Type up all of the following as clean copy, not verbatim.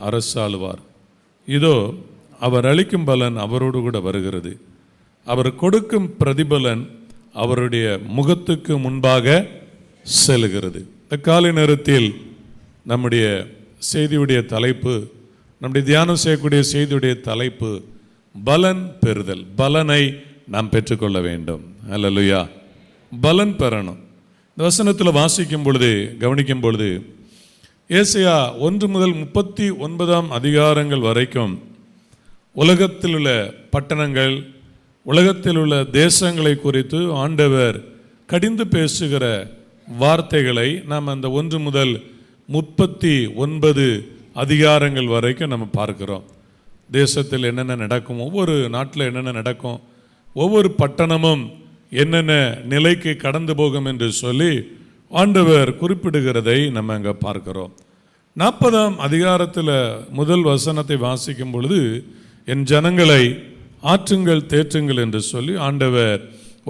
அரசாளுவார். இதோ அவர் அளிக்கும் பலன் அவரோடு கூட வருகிறது. அவர் கொடுக்கும் பிரதிபலன் அவருடைய முகத்துக்கு முன்பாக செல்கிறது. இந்த காலை நேரத்தில் நம்முடைய செய்தியுடைய தலைப்பு, நம்முடைய தியானம் செய்யக்கூடிய செய்தியுடைய தலைப்பு பலன் பெறுதல். பலனை நாம் பெற்றுக்கொள்ள வேண்டும். அல்லேலூயா. பலன் பெறணும். இந்த வசனத்தில் வாசிக்கும் பொழுது, கவனிக்கும் பொழுது, ஏசாயா 1 முதல் 39 அதிகாரங்கள் வரைக்கும் உலகத்தில் உள்ள பட்டணங்கள், உலகத்தில் உள்ள தேசங்களை குறித்து ஆண்டவர் கடிந்து பேசுகிற வார்த்தைகளை நாம் அந்த 1 முதல் 39 அதிகாரங்கள் வரைக்கும் நம்ம பார்க்கிறோம். தேசத்தில் என்னென்ன நடக்கும், ஒவ்வொரு நாட்டில் என்னென்ன நடக்கும், ஒவ்வொரு பட்டணமும் என்னென்ன நிலைக்கு கடந்து போகும் என்று சொல்லி ஆண்டவர் குறிப்பிடுகிறதை நம்ம அங்கே பார்க்கிறோம். 40ஆம் அதிகாரத்தில் முதல் வசனத்தை வாசிக்கும் பொழுது, என் ஜனங்களை ஆற்றுங்கள் தேற்றுங்கள் என்று சொல்லி ஆண்டவர்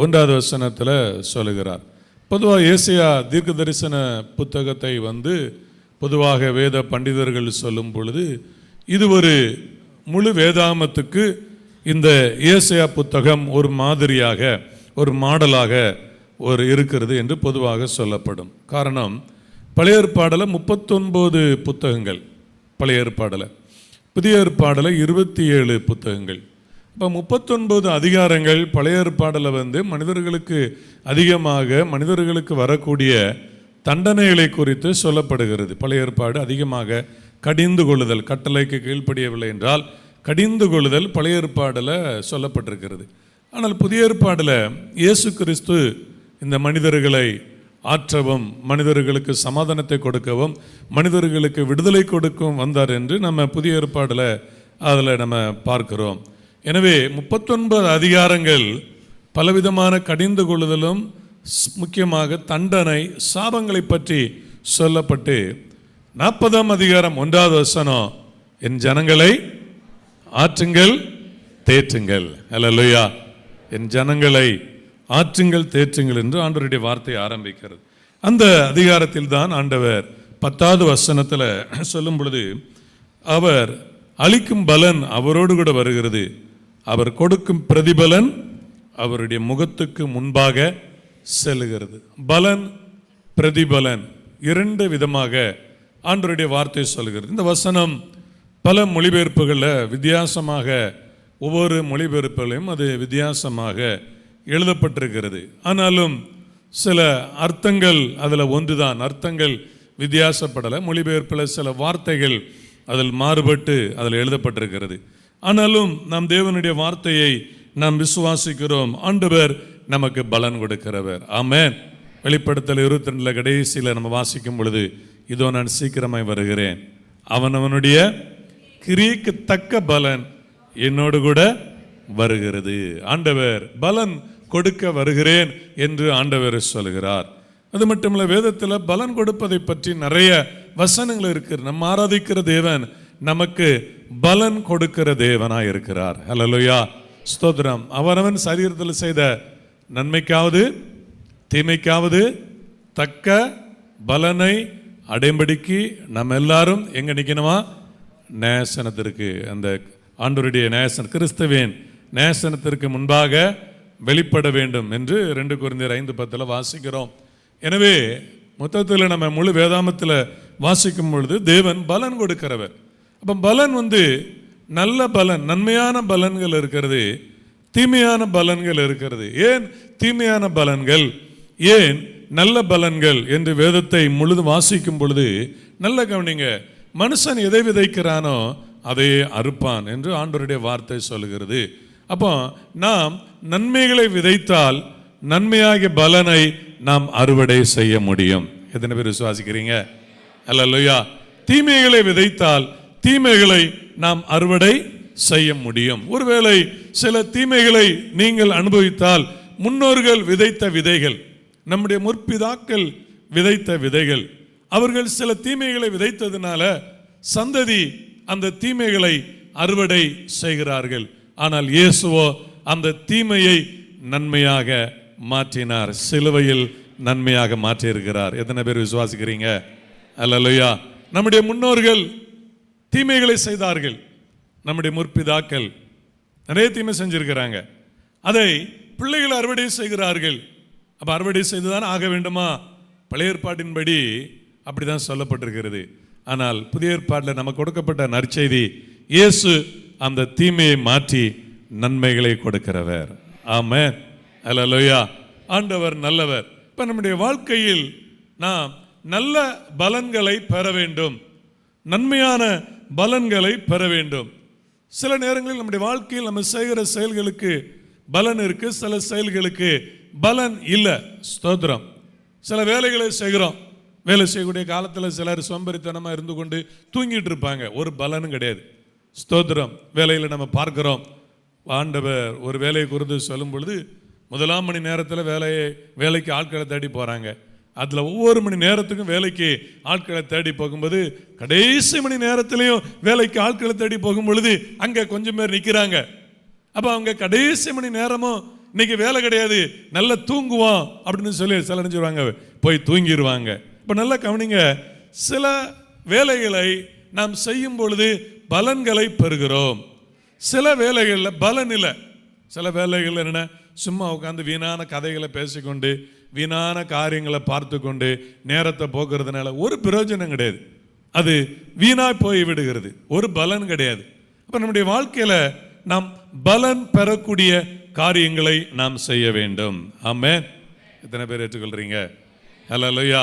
1வது வசனத்தில் சொல்லுகிறார். பொதுவாக ஏசாயா தீர்க்க தரிசன புத்தகத்தை பொதுவாக வேத பண்டிதர்கள் சொல்லும் பொழுது, இது ஒரு முழு வேதாகமத்துக்கு இந்த ஏசாயா புத்தகம் ஒரு மாதிரியாக, ஒரு மாடலாக இருக்கிறது என்று பொதுவாக சொல்லப்படும். காரணம், பழைய ஏற்பாடில் 39 புத்தகங்கள், பழைய ஏற்பாடில், புதிய ஏற்பாடில் 27 புத்தகங்கள். இப்போ 39 அதிகாரங்கள் பழைய ஏற்பாடில் மனிதர்களுக்கு அதிகமாக, மனிதர்களுக்கு வரக்கூடிய தண்டனைகளை குறித்து சொல்லப்படுகிறது. பழைய ஏற்பாடு அதிகமாக கடிந்து கொள்ளுதல், கட்டளைக்கு கீழ்ப்படியவில்லை என்றால் கடிந்து கொள்ளுதல் பழைய ஏற்பாடில் சொல்லப்பட்டிருக்கிறது. ஆனால் புதிய ஏற்பாடில் இயேசு கிறிஸ்து இந்த மனிதர்களை ஆற்றவும், மனிதர்களுக்கு சமாதானத்தை கொடுக்கவும், மனிதர்களுக்கு விடுதலை கொடுக்கவும் வந்தார் என்று நம்ம புதிய ஏற்பாடில் அதில் நம்ம பார்க்கிறோம். எனவே 39 அதிகாரங்கள் பலவிதமான கடிந்து கொள்ளுதலும், முக்கியமாக தண்டனை, சாபங்களை பற்றி சொல்லப்பட்டு 40ஆம் அதிகாரம் 1வது வசனம், என் ஜனங்களை ஆற்றுங்கள் தேற்றுங்கள். அல்லேலூயா. என் ஜனங்களை ஆற்றுங்கள் தேற்றுங்கள் என்று ஆண்டவருடைய வார்த்தை ஆரம்பிக்கிறது. அந்த அதிகாரத்தில் தான் ஆண்டவர் 10வது வசனத்தில் சொல்லும் பொழுது, அவர் அளிக்கும் பலன் அவரோடு கூட வருகிறது, அவர் கொடுக்கும் பிரதிபலன் அவருடைய முகத்துக்கு முன்பாக செல்லுகிறது. பலன், பிரதிபலன் 2 விதமாக ஆண்டவருடைய வார்த்தை சொல்கிறது. இந்த வசனம் பல மொழிபெயர்ப்புகளில் வித்தியாசமாக, ஒவ்வொரு மொழிபெயர்ப்புகளையும் அது வித்தியாசமாக எழுதப்பட்டிருக்கிறது. ஆனாலும் சில அர்த்தங்கள் அதில் ஒன்றுதான், அர்த்தங்கள் வித்தியாசப்படலை. மொழிபெயர்ப்பில் சில வார்த்தைகள் அதில் மாறுபட்டு அதில் எழுதப்பட்டிருக்கிறது. ஆனாலும் நாம் தேவனுடைய வார்த்தையை நாம் விசுவாசிக்கிறோம். ஆண்டவர் நமக்கு பலன் கொடுக்கிறவர். ஆமென். வெளிப்படுத்தல் 22 கடைசியில் நம்ம வாசிக்கும் பொழுது, இதோ நான் சீக்கிரமாய் வருகிறேன், அவனவனுடைய கிரியைக்கு தக்க பலன் என்னோடு கூட வருகிறது. ஆண்டவர் பலன் கொடுக்க வருகிறேன் என்று ஆண்டவர் சொல்கிறார். அது மட்டுமல்ல, வேதத்தில் பலன் கொடுப்பதை பற்றி நிறைய வசனங்கள் இருக்கு. நம்ம ஆராதிக்கிற தேவன் நமக்கு பலன் கொடுக்கிற தேவனாய் இருக்கிறார். அல்லேலூயா, ஸ்தோத்திரம். அவனவன் சரீரத்தில் செய்த நன்மைக்காவது தீமைக்காவது தக்க பலனை அடைம்படிக்கு நம்ம எல்லாரும் எங்க நிற்கணுமா? நேசனத்திற்கு, அந்த ஆண்டவருடைய நேசன், கிறிஸ்துவின் நேசனத்திற்கு முன்பாக வெளிப்பட வேண்டும் என்று 2 கொரிந்தியர் 5:10 வாசிக்கிறோம். எனவே மொத்தத்தில் நம்ம முழு வேதாமத்தில் வாசிக்கும் பொழுது தேவன் பலன் கொடுக்கிறவர். அப்போ பலன் நல்ல பலன், நன்மையான பலன்கள் இருக்கிறது, தீமையான பலன்கள் இருக்கிறது. ஏன் தீமையான பலன்கள், ஏன் நல்ல பலன்கள் என்று வேதத்தை முழுது வாசிக்கும் பொழுது நல்ல கவனிங்க. மனுஷன் எதை விதைக்கிறானோ அதையே அறுப்பான் என்று ஆண்டவருடைய வார்த்தை சொல்கிறது. அப்போ நாம் நன்மைகளை விதைத்தால் நன்மையாகிய பலனை நாம் அறுவடை செய்ய முடியும். எத்தனை பேர் விசுவாசிக்கிறீங்க? அல்லேலூயா. தீமைகளை விதைத்தால் தீமைகளை நாம் அறுவடை செய்ய முடியும். ஒருவேளை சில தீமைகளை நீங்கள் அனுபவித்தால், முன்னோர்கள் விதைத்த விதைகள், நம்முடைய முற்பிதாக்கள் விதைத்த விதைகள், அவர்கள் சில தீமைகளை விதைத்ததுனால சந்ததி அந்த தீமைகளை அறுவடை செய்கிறார்கள். ஆனால் இயேசுவோ அந்த தீமையை நன்மையாக மாற்றினார், சிலுவையில் நன்மையாக மாற்றி இருக்கிறார். எத்தனை பேர் விசுவாசிக்கிறீங்க? அல்லேலூயா. நம்முடைய முன்னோர்கள் தீமைகளை செய்தார்கள். நம்முடைய முற்பிதாக்கள் நிறைய தீமை செஞ்சிருக்கிறாங்க. அதை பிள்ளைகள் அறுவடை செய்கிறார்கள். அப்போ அறுவடை செய்துதான் ஆக வேண்டுமா? பழைய ஏற்பாட்டின்படி அப்படிதான் சொல்லப்பட்டிருக்கிறது. ஆனால் புதிய ஏற்பாட்டில் நமக்கு கொடுக்கப்பட்ட நற்செய்தி, இயேசு அந்த தீமையை மாற்றி நன்மைகளை கொடுக்கிறவர். ஆமென், அல்லேலூயா. ஆண்டவர் நல்லவர். இப்போ நம்முடைய வாழ்க்கையில் நாம் நல்ல பலன்களை பெற வேண்டும், நன்மையான பலன்களை பெற வேண்டும். சில நேரங்களில் நம்முடைய வாழ்க்கையில் நம்ம செய்கிற செயல்களுக்கு பலன் இருக்கு, சில செயல்களுக்கு பலன் இல்லை. ஸ்தோத்திரம். சில வேலைகளை செய்கிறோம், வேலை செய்யக்கூடிய காலத்தில் சிலர் சோம்பேறித்தனமாக இருந்து கொண்டு தூங்கிட்டு இருப்பாங்க, ஒரு பலனும் கிடையாது. ஸ்தோத்திரம். வேலையில் நம்ம பார்க்கிறோம், ஆண்டவர் ஒரு வேலையை குறித்து சொல்லும் பொழுது முதலாம் மணி நேரத்தில் வேலைக்கு ஆட்களை தேடி போகிறாங்க. அதில் ஒவ்வொரு மணி நேரத்துக்கும் வேலைக்கு ஆட்களை தேடி போகும்போது கடைசி மணி நேரத்திலையும் வேலைக்கு ஆட்களை தேடி போகும் பொழுது அங்கே கொஞ்சம் பேர் நிற்கிறாங்க. அப்போ அவங்க கடைசி மணி நேரமும் இன்னைக்கு வேலை கிடையாது, நல்லா தூங்குவோம் அப்படின்னு சொல்லி சில நினைச்சிருவாங்க, போய் தூங்கிடுவாங்க. இப்போ நல்லா கவனிங்க, சில வேலைகளை நாம் செய்யும் பொழுது பலன்களை பெறுகிறோம், சில வேலைகளில் பலன் இல்லை. சில வேலைகள் என்ன, சும்மா உட்காந்து வீணான கதைகளை பேசிக்கொண்டு வீணான காரியங்களை பார்த்து கொண்டு நேரத்தை போக்குறதுனால ஒரு பிரயோஜனம் கிடையாது, அது வீணாய் போய் விடுகிறது, ஒரு பலன் கிடையாது. அப்போ நம்முடைய வாழ்க்கையில் நாம் பலன் பெறக்கூடிய காரியங்களை நாம் செய்ய வேண்டும். ஆமென். எத்தனை பேர் ஏற்றுக்கொள்றீங்க? அல்லேலூயா.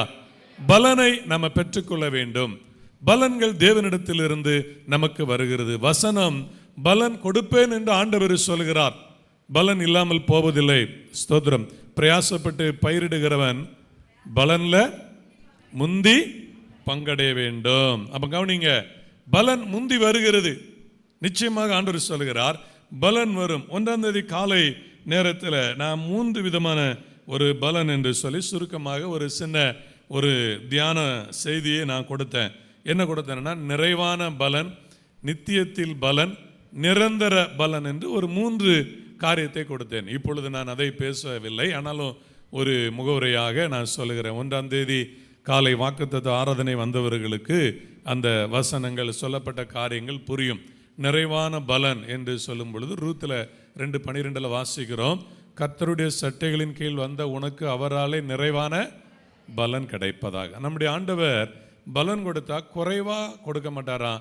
பலனை நம்ம பெற்றுக்கொள்ள வேண்டும். பலன்கள் தேவனிடத்திலிருந்து நமக்கு வருகிறது. வசனம் பலன் கொடுப்பேன் என்று ஆண்டவர் சொல்கிறார். பலன் இல்லாமல் போவதில்லை. ஸ்தோத்திரம். பிரயாசப்பட்டு பயிரிடுகிறவன் பலன்ல முந்தி பங்கடைய வேண்டும். அப்ப கவனிங்க, பலன் முந்தி வருகிறது. நிச்சயமாக ஆண்டவர் சொல்கிறார் பலன் வரும். 1ஆம் தேதி காலை நேரத்தில் நான் 3 விதமான ஒரு பலன் என்று சொல்லி சுருக்கமாக ஒரு சின்ன ஒரு தியான செய்தியை நான் கொடுத்தேன். என்ன கொடுத்தேன்னா, நிறைவான பலன், நித்தியத்தில் பலன், நிரந்தர பலன் என்று ஒரு 3 காரியத்தை கொடுத்தேன். இப்பொழுது நான் அதை பேசவில்லை, ஆனாலும் ஒரு முகவுரையாக நான் சொல்லுகிறேன். 1ஆம் தேதி காலை வாக்குத்தத்த ஆராதனை வந்தவர்களுக்கு அந்த வசனங்கள் சொல்லப்பட்ட காரியங்கள் புரியும். நிறைவான பலன் என்று சொல்லும் பொழுது ரூத்தில் 2:12 வாசிக்கிறோம், கர்த்தருடைய சட்டைகளின் கீழ் வந்த உனக்கு அவராலே நிறைவான பலன் கிடைப்பதாக. நம்முடைய ஆண்டவர் பலன் கொடுத்தா குறைவா கொடுக்க மாட்டாரா,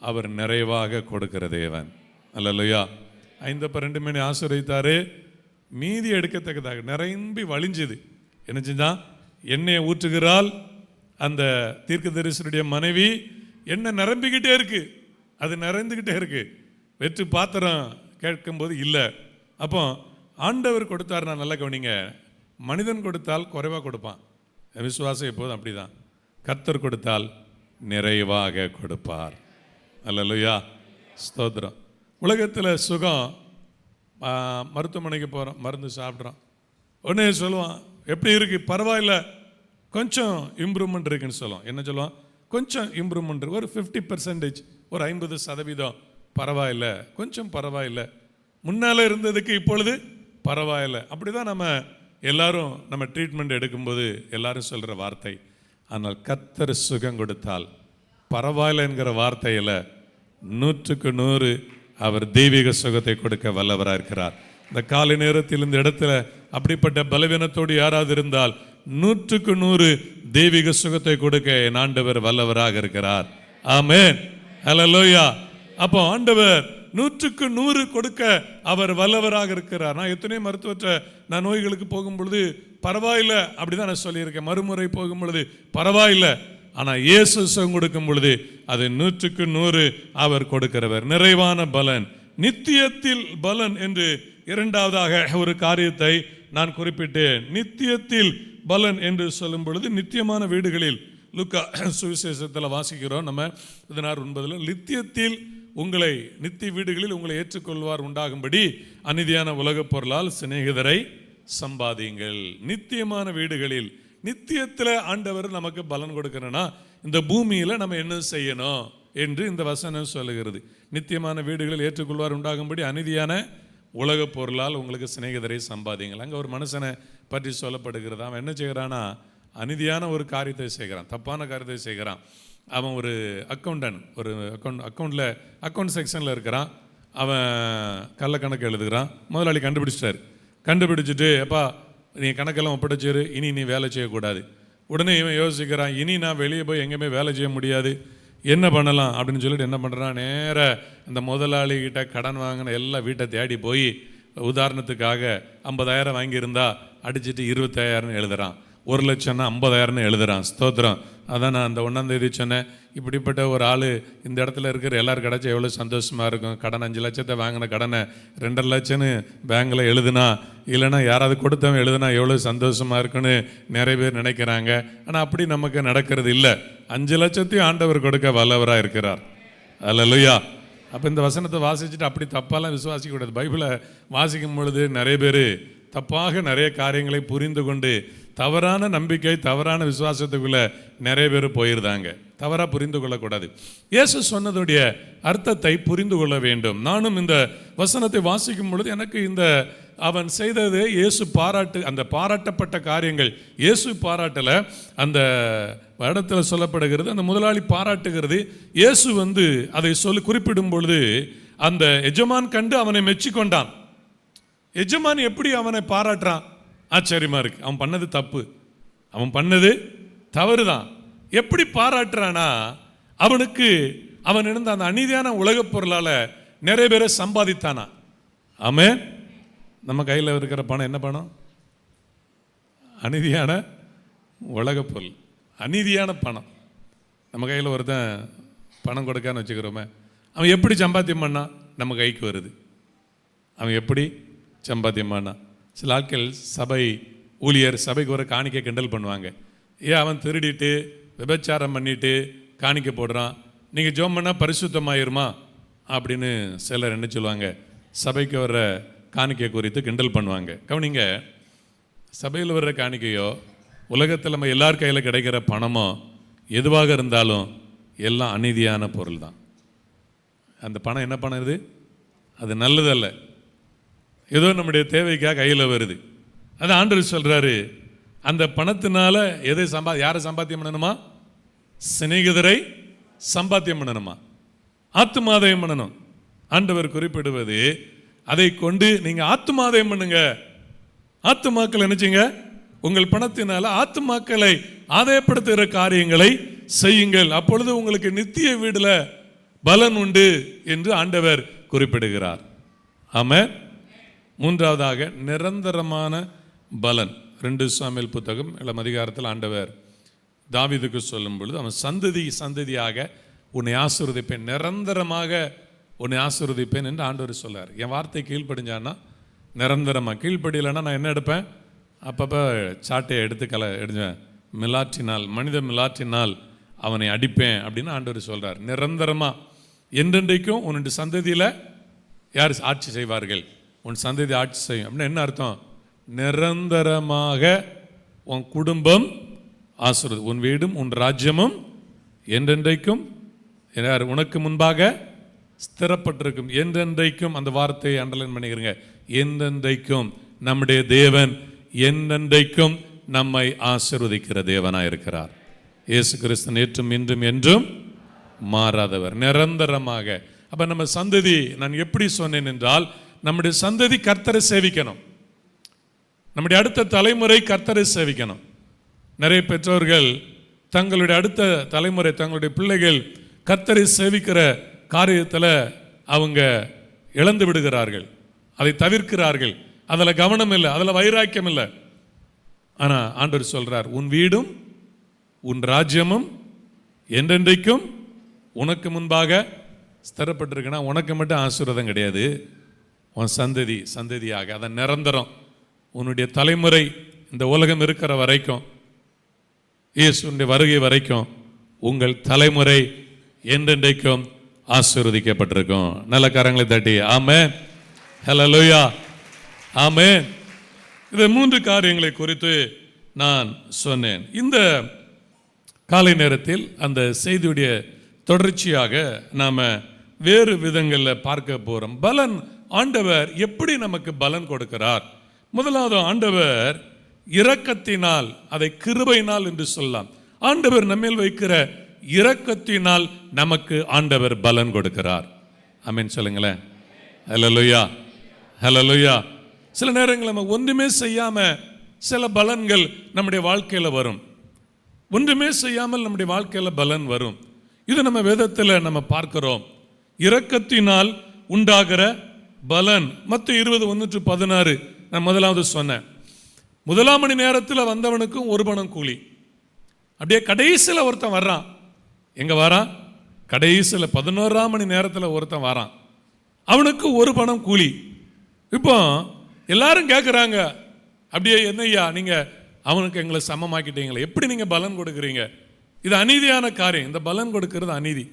அவர் நிறைவாக கொடுக்கிற தேவன். அல்லேலூயா. 5:2 மணி ஆசீர்வதித்தாரு, மீதி எடுக்கத்தக்கதாக நிரம்பி வழிஞ்சுது. என்ன செஞ்சா, எண்ணெயை ஊற்றுகிறாள் அந்த தீர்க்கதரிசனுடைய மனைவி, எண்ணெய் நிரம்பிக்கிட்டே இருக்கு, அது நிறைந்துக்கிட்டே இருக்கு. வெற்று பாத்திரம் கேட்கும்போது இல்லை. அப்போ ஆண்டவர் கொடுத்தார். நான் நல்லா கவனிங்க, மனிதன் கொடுத்தால் குறைவாக கொடுப்பான், விசுவாசம் எப்போதும் அப்படிதான். கர்த்தர் கொடுத்தால் நிறைவாக கொடுப்பார். அல்லேலூயா. ஸ்தோத்திரம். உலகத்தில் சுகம், மருத்துவமனைக்கு போகிறோம், மருந்து சாப்பிட்றோம், உடனே சொல்லுவான் எப்படி இருக்கு, பரவாயில்ல, கொஞ்சம் இம்ப்ரூவ்மெண்ட் இருக்குன்னு சொல்லுவோம். என்ன சொல்லுவோம், கொஞ்சம் இம்ப்ரூவ்மெண்ட், ஒரு 50%, ஒரு 50% பரவாயில்ல, கொஞ்சம் பரவாயில்ல, முன்னால் இருந்ததுக்கு இப்பொழுது பரவாயில்ல. அப்படி தான் நம்ம எல்லாரும் நம்ம ட்ரீட்மெண்ட் எடுக்கும்போது எல்லாரும் சொல்கிற வார்த்தை. ஆனால் கர்த்தர் சுகம் கொடுத்தால் பரவாயில்ல என்கிற வார்த்தையில் 100க்கு 100 அவர் தெய்வீக சுகத்தை கொடுக்க வல்லவராக இருக்கிறார். இந்த காலை நேரத்தில் இந்த இடத்துல அப்படிப்பட்ட பலவீனத்தோடு யாராவது இருந்தால் 100க்கு 100 தெய்வீக சுகத்தை கொடுக்க என் ஆண்டவர் வல்லவராக இருக்கிறார். ஆமென். அல்லேலூயா. அப்போ ஆண்டவர் 100க்கு 100 கொடுக்க அவர் வல்லவராக இருக்கிறார். நான் எத்தனையோ மருத்துவத்தை நான் நோய்களுக்கு போகும் பொழுது பரவாயில்ல அப்படிதான் நான் சொல்லியிருக்கேன். மறுமுறை போகும் பொழுது பரவாயில்ல, ஆனால் இயேசு சுகம் கொடுக்கும் பொழுது அது 100க்கு 100 அவர் கொடுக்கிறவர். நிறைவான பலன், நித்தியத்தில் பலன் என்று இரண்டாவதாக ஒரு காரியத்தை நான் குறிப்பிட்டேன். நித்தியத்தில் பலன் என்று சொல்லும் பொழுது நித்தியமான வீடுகளில் லூக்கா சுவிசேஷத்தில் வாசிக்கிறோம் நம்ம 16:9, நித்தியத்தில் உங்களை நித்திய வீடுகளில் உங்களை ஏற்றுக்கொள்வார் உண்டாகும்படி அநீதியான உலகப் பொருளால் சிநேகிதரை சம்பாதியுங்கள். நித்தியமான வீடுகளில், நித்தியத்தில் ஆண்டவர் நமக்கு பலன் கொடுக்கணும்னா இந்த பூமியில் நம்ம என்ன செய்யணும் என்று இந்த வசனம் சொல்லுகிறது. நித்தியமான வீடுகளில் ஏற்றுக்கொள்வார் உண்டாகும்படி அநீதியான உலக பொருளால் உங்களுக்கு சிநேகிதரை சம்பாதிங்கள். அங்கே ஒரு மனுஷனை பற்றி சொல்லப்படுகிறது. அவன் என்ன செய்கிறான்னா, அநீதியான ஒரு காரியத்தை செய்கிறான், தப்பான காரியத்தை செய்கிறான். அவன் ஒரு அக்கௌண்டன்ட், ஒரு அக்கௌண்ட் செக்ஷனில் இருக்கிறான். அவன் கள்ள கணக்கு எழுதுகிறான். முதலாளி கண்டுபிடிச்சிட்டு அப்பா நீ கணக்கெல்லாம் ஒப்படைச்சிரு, இனி நீ வேலை செய்யக்கூடாது. உடனே இவன் யோசிக்கிறான், இனி நான் வெளியே போய் எங்கேயுமே வேலை செய்ய முடியாது, என்ன பண்ணலாம் அப்படின்னு சொல்லிட்டு என்ன பண்ணுறான், நேராக அந்த முதலாளிகிட்ட கடன் வாங்கின எல்லா வீட்டை தேடி போய் உதாரணத்துக்காக 50,000 வாங்கியிருந்தா அடிச்சுட்டு 25,000 எழுதுறான், 1,00,000னா 50,000 எழுதுறான். ஸ்தோத்திரம். அதான் நான் அந்த 1ஆம் தேதி சொன்னேன், இப்படிப்பட்ட ஒரு ஆள் இந்த இடத்துல இருக்கிற எல்லாரும் கிடச்சா எவ்வளோ சந்தோஷமாக இருக்கும். கடன் 5 லட்சத்தை வாங்கின கடனை 2.5 லட்சம்னு பேங்கில் எழுதுனா, இல்லைனா யாராவது கொடுத்தவன் எழுதுனா எவ்வளோ சந்தோஷமாக இருக்குன்னு நிறைய பேர் நினைக்கிறாங்க. ஆனால் அப்படி நமக்கு நடக்கிறது இல்லை. 5 லட்சத்தையும் ஆண்டவர் கொடுக்க வல்லவராக இருக்கிறார். அல்லேலூயா. அப்போ இந்த வசனத்தை வாசிச்சுட்டு அப்படி தப்பாலாம் விசுவாசிக்கக்கூடாது. பைபிளை வாசிக்கும் பொழுது நிறைய பேர் தப்பாக நிறைய காரியங்களை புரிந்து கொண்டு தவறான நம்பிக்கை, தவறான விசுவாசத்துக்குள்ளே நிறைய பேர் போயிருந்தாங்க. தவறாக புரிந்து கொள்ளக்கூடாது. இயேசு சொன்னதுடைய அர்த்தத்தை புரிந்து கொள்ள வேண்டும். நானும் இந்த வசனத்தை வாசிக்கும் பொழுது எனக்கு இந்த அவன் செய்தது இயேசு அந்த பாராட்டப்பட்ட காரியங்கள் இயேசு பாராட்டலை, அந்த இடத்துல சொல்லப்படுகிறது, அந்த முதலாளி பாராட்டுகிறது. இயேசு அதை குறிப்பிடும் பொழுது அந்த எஜமான் கண்டு அவனை மெச்சிக்கொண்டான். எஜமான் எப்படி அவனை பாராட்டுறான்? ஆச்சரியமா இருக்கு. அவன் பண்ணது தப்பு, அவன் பண்ணது தவறு தான். எப்படி பாராட்டுறானா, அவன் இருந்த அந்த அநீதியான உலகப் பொருளால் நிறைய பேரை சம்பாதித்தானா. ஆமென். நம்ம கையில் இருக்கிற பணம் என்ன பணம்? அநீதியான உலகப் பொருள், அநீதியான பணம். நம்ம கையில் ஒருத்தன் பணம் கொடுக்கான்னு வச்சுக்கிறோமே, அவன் எப்படி சம்பாத்தியம் பண்ணா நம்ம கைக்கு வருது. அவன் எப்படி சம்பாத்தியம் பண்ணா? சில ஆட்கள் சபை ஊழியர் சபைக்கு வர காணிக்கை கிண்டல் பண்ணுவாங்க. அவன் திருடிட்டு விபச்சாரம் பண்ணிட்டு காணிக்கை போடுறான், நீங்கள் ஜோம் பண்ணால் பரிசுத்தமாயிருமா அப்படின்னு சிலர் என்ன சொல்லுவாங்க, சபைக்கு வர்ற காணிக்கை குறித்து கிண்டல் பண்ணுவாங்க. கவனிங்க, சபையில் வர்ற காணிக்கையோ உலகத்தில் நம்ம எல்லார் கையில் கிடைக்கிற பணமோ எதுவாக இருந்தாலும் எல்லாம் அநீதியான பொருள் தான். அந்த பணம் என்ன பணம்? அது நல்லதல்ல, ஏதோ நம்முடைய தேவைக்காக கையில் வருது. அது ஆண்டவர் சொல்றாரு, அந்த பணத்தினால யாரை சம்பாத்தியம் பண்ணணுமா? சிநேகிதரை சம்பாத்தியம் பண்ணணுமா? ஆத்துமாதாயம் பண்ணணும். ஆண்டவர் குறிப்பிடுவது அதை கொண்டு நீங்க ஆத்துமாதாயம் பண்ணுங்க. ஆத்துமாக்கள் நினைச்சீங்க, உங்கள் பணத்தினால ஆத்துமாக்களை ஆதாயப்படுத்துகிற காரியங்களை செய்யுங்கள், அப்பொழுது உங்களுக்கு நித்திய வீடுல பலன் உண்டு என்று ஆண்டவர் குறிப்பிடுகிறார். ஆமென். மூன்றாவதாக நிரந்தரமான பலன். 2 சாமுவேல் புத்தகம் 7ஆம் அதிகாரத்தில் ஆண்டவர் தாவீதுக்கு சொல்லும் பொழுது, அவன் சந்ததியாக உன்னை ஆசீர்வதிப்பேன், நிரந்தரமாக உன்னை ஆசீர்வதிப்பேன் என்று ஆண்டவர் சொல்லார். என் வார்த்தை கீழ்ப்படிஞ்சான்னா நிரந்தரமாக, கீழ்ப்படியலைன்னா நான் என்ன எடுப்பேன்? அப்பப்போ சாட்டையை எடுத்துவேன், மிலாற்றினால், மனித மிலாற்றினால் அவனை அடிப்பேன் அப்படின்னு ஆண்டவர் சொல்றார். நிரந்தரமாக, என்றென்றைக்கும் உன்னுடைய சந்ததியில் யார் ஆட்சி செய்வார்கள்? உன் சந்ததி ஆட்சி செய்யும். அப்படின்னா என்ன அர்த்தம்? நிரந்தரமாக உன் குடும்பம் ஆசீர்வாதம், உன் வீடும் உன் ராஜ்யமும் என்றென்றைக்கும் உனக்கு முன்பாக ஸ்திரப்பட்டிருக்கும். என்றென்றைக்கும், அந்த வார்த்தையை அண்டர்லைன் பண்ணிக்கிறங்க. என்றென்றைக்கும் நம்முடைய தேவன் என்றென்றைக்கும் நம்மை ஆசீர்வதிக்கிற தேவனாய் இருக்கிறார். இயேசு கிறிஸ்து நேற்றும் இன்றும் என்றும் மாறாதவர், நிரந்தரமாக. அப்ப நம்ம சந்ததி, நான் எப்படி சொன்னேன் என்றால், நம்முடைய சந்ததி கர்த்தரை சேவிக்கணும், நம்முடைய அடுத்த தலைமுறை கர்த்தரை சேவிக்கணும். நிறைய பெற்றோர்கள் தங்களுடைய அடுத்த தலைமுறை, தங்களுடைய பிள்ளைகள் கர்த்தரை சேவிக்கிற காரியத்தில் அவங்க இழந்து விடுகிறார்கள், அதை தவிர்க்கிறார்கள். அதில் கவனம் இல்லை, அதில் வைராக்கியம் இல்லை. ஆனால் ஆண்டவர் சொல்றார், உன் வீடும் உன் ராஜ்யமும் என்றென்றைக்கும் உனக்கு முன்பாக ஸ்திரப்பட்டிருக்குன்னா உனக்கு மட்டும் ஆசீர்வாதம் கிடையாது, உன் சந்ததியாக, அதன் நிரந்தரம். உன்னுடைய தலைமுறை இந்த உலகம் இருக்கிற வரைக்கும், இயேசுவின் வருகை வரைக்கும் உங்கள் தலைமுறை என்றென்றைக்கும் ஆசீர்வதிக்கப்பட்டிருக்கும். நல்ல கரங்களை தட்டி ஆமென், ஹல்லேலூயா, ஆமென். இந்த 3 காரியங்களை குறித்து நான் சொன்னேன். இந்த காலை நேரத்தில் அந்த செய்தியுடைய தொடர்ச்சியாக நாம் வேறு விதங்களில் பார்க்க போகிறோம். பலன், ஆண்டவர் எப்படி நமக்கு பலன் கொடுக்கிறார்? முதலாவது, ஆண்டவர் இரக்கத்தினால், அதை கிருபையினால் என்று சொல்லலாம். ஆண்டவர் நம்மேல் வைக்கிற இரக்கத்தினால் நமக்கு ஆண்டவர் பலன் கொடுக்கிறார். ஆமென் சொல்லுங்களேன். ஹல்லேலூயா, ஹல்லேலூயா. சில நேரங்கள் நம்ம ஒன்றுமே செய்யாம சில பலன்கள் நம்முடைய வாழ்க்கையில வரும். ஒன்றுமே செய்யாமல் நம்முடைய வாழ்க்கையில பலன் வரும். இது நம்ம வேதத்தில் நம்ம பார்க்கிறோம். இரக்கத்தினால் உண்டாகிற பலன். மத்தேயு 20:1-16 நான் முதலாவது சொன்னேன். முதலாம் மணி நேரத்தில் வந்தவனுக்கும் ஒரு பணம் கூலி. அப்படியே கடைசியில் ஒருத்தன் வர்றான். எங்க வரான்? கடைசியில் 11ஆம் மணி நேரத்தில் ஒருத்தன் வரான். அவனுக்கு ஒரு பணம் கூலி. இப்போ எல்லாரும் கேட்குறாங்க, அப்படியே என்னய்யா நீங்க அவனுக்கு எங்களை சமமாக்கிட்டீங்களே, எப்படி நீங்க பலன் கொடுக்குறீங்க? இது அநீதியான காரியம். இந்த பலன் கொடுக்கிறது அநீதி.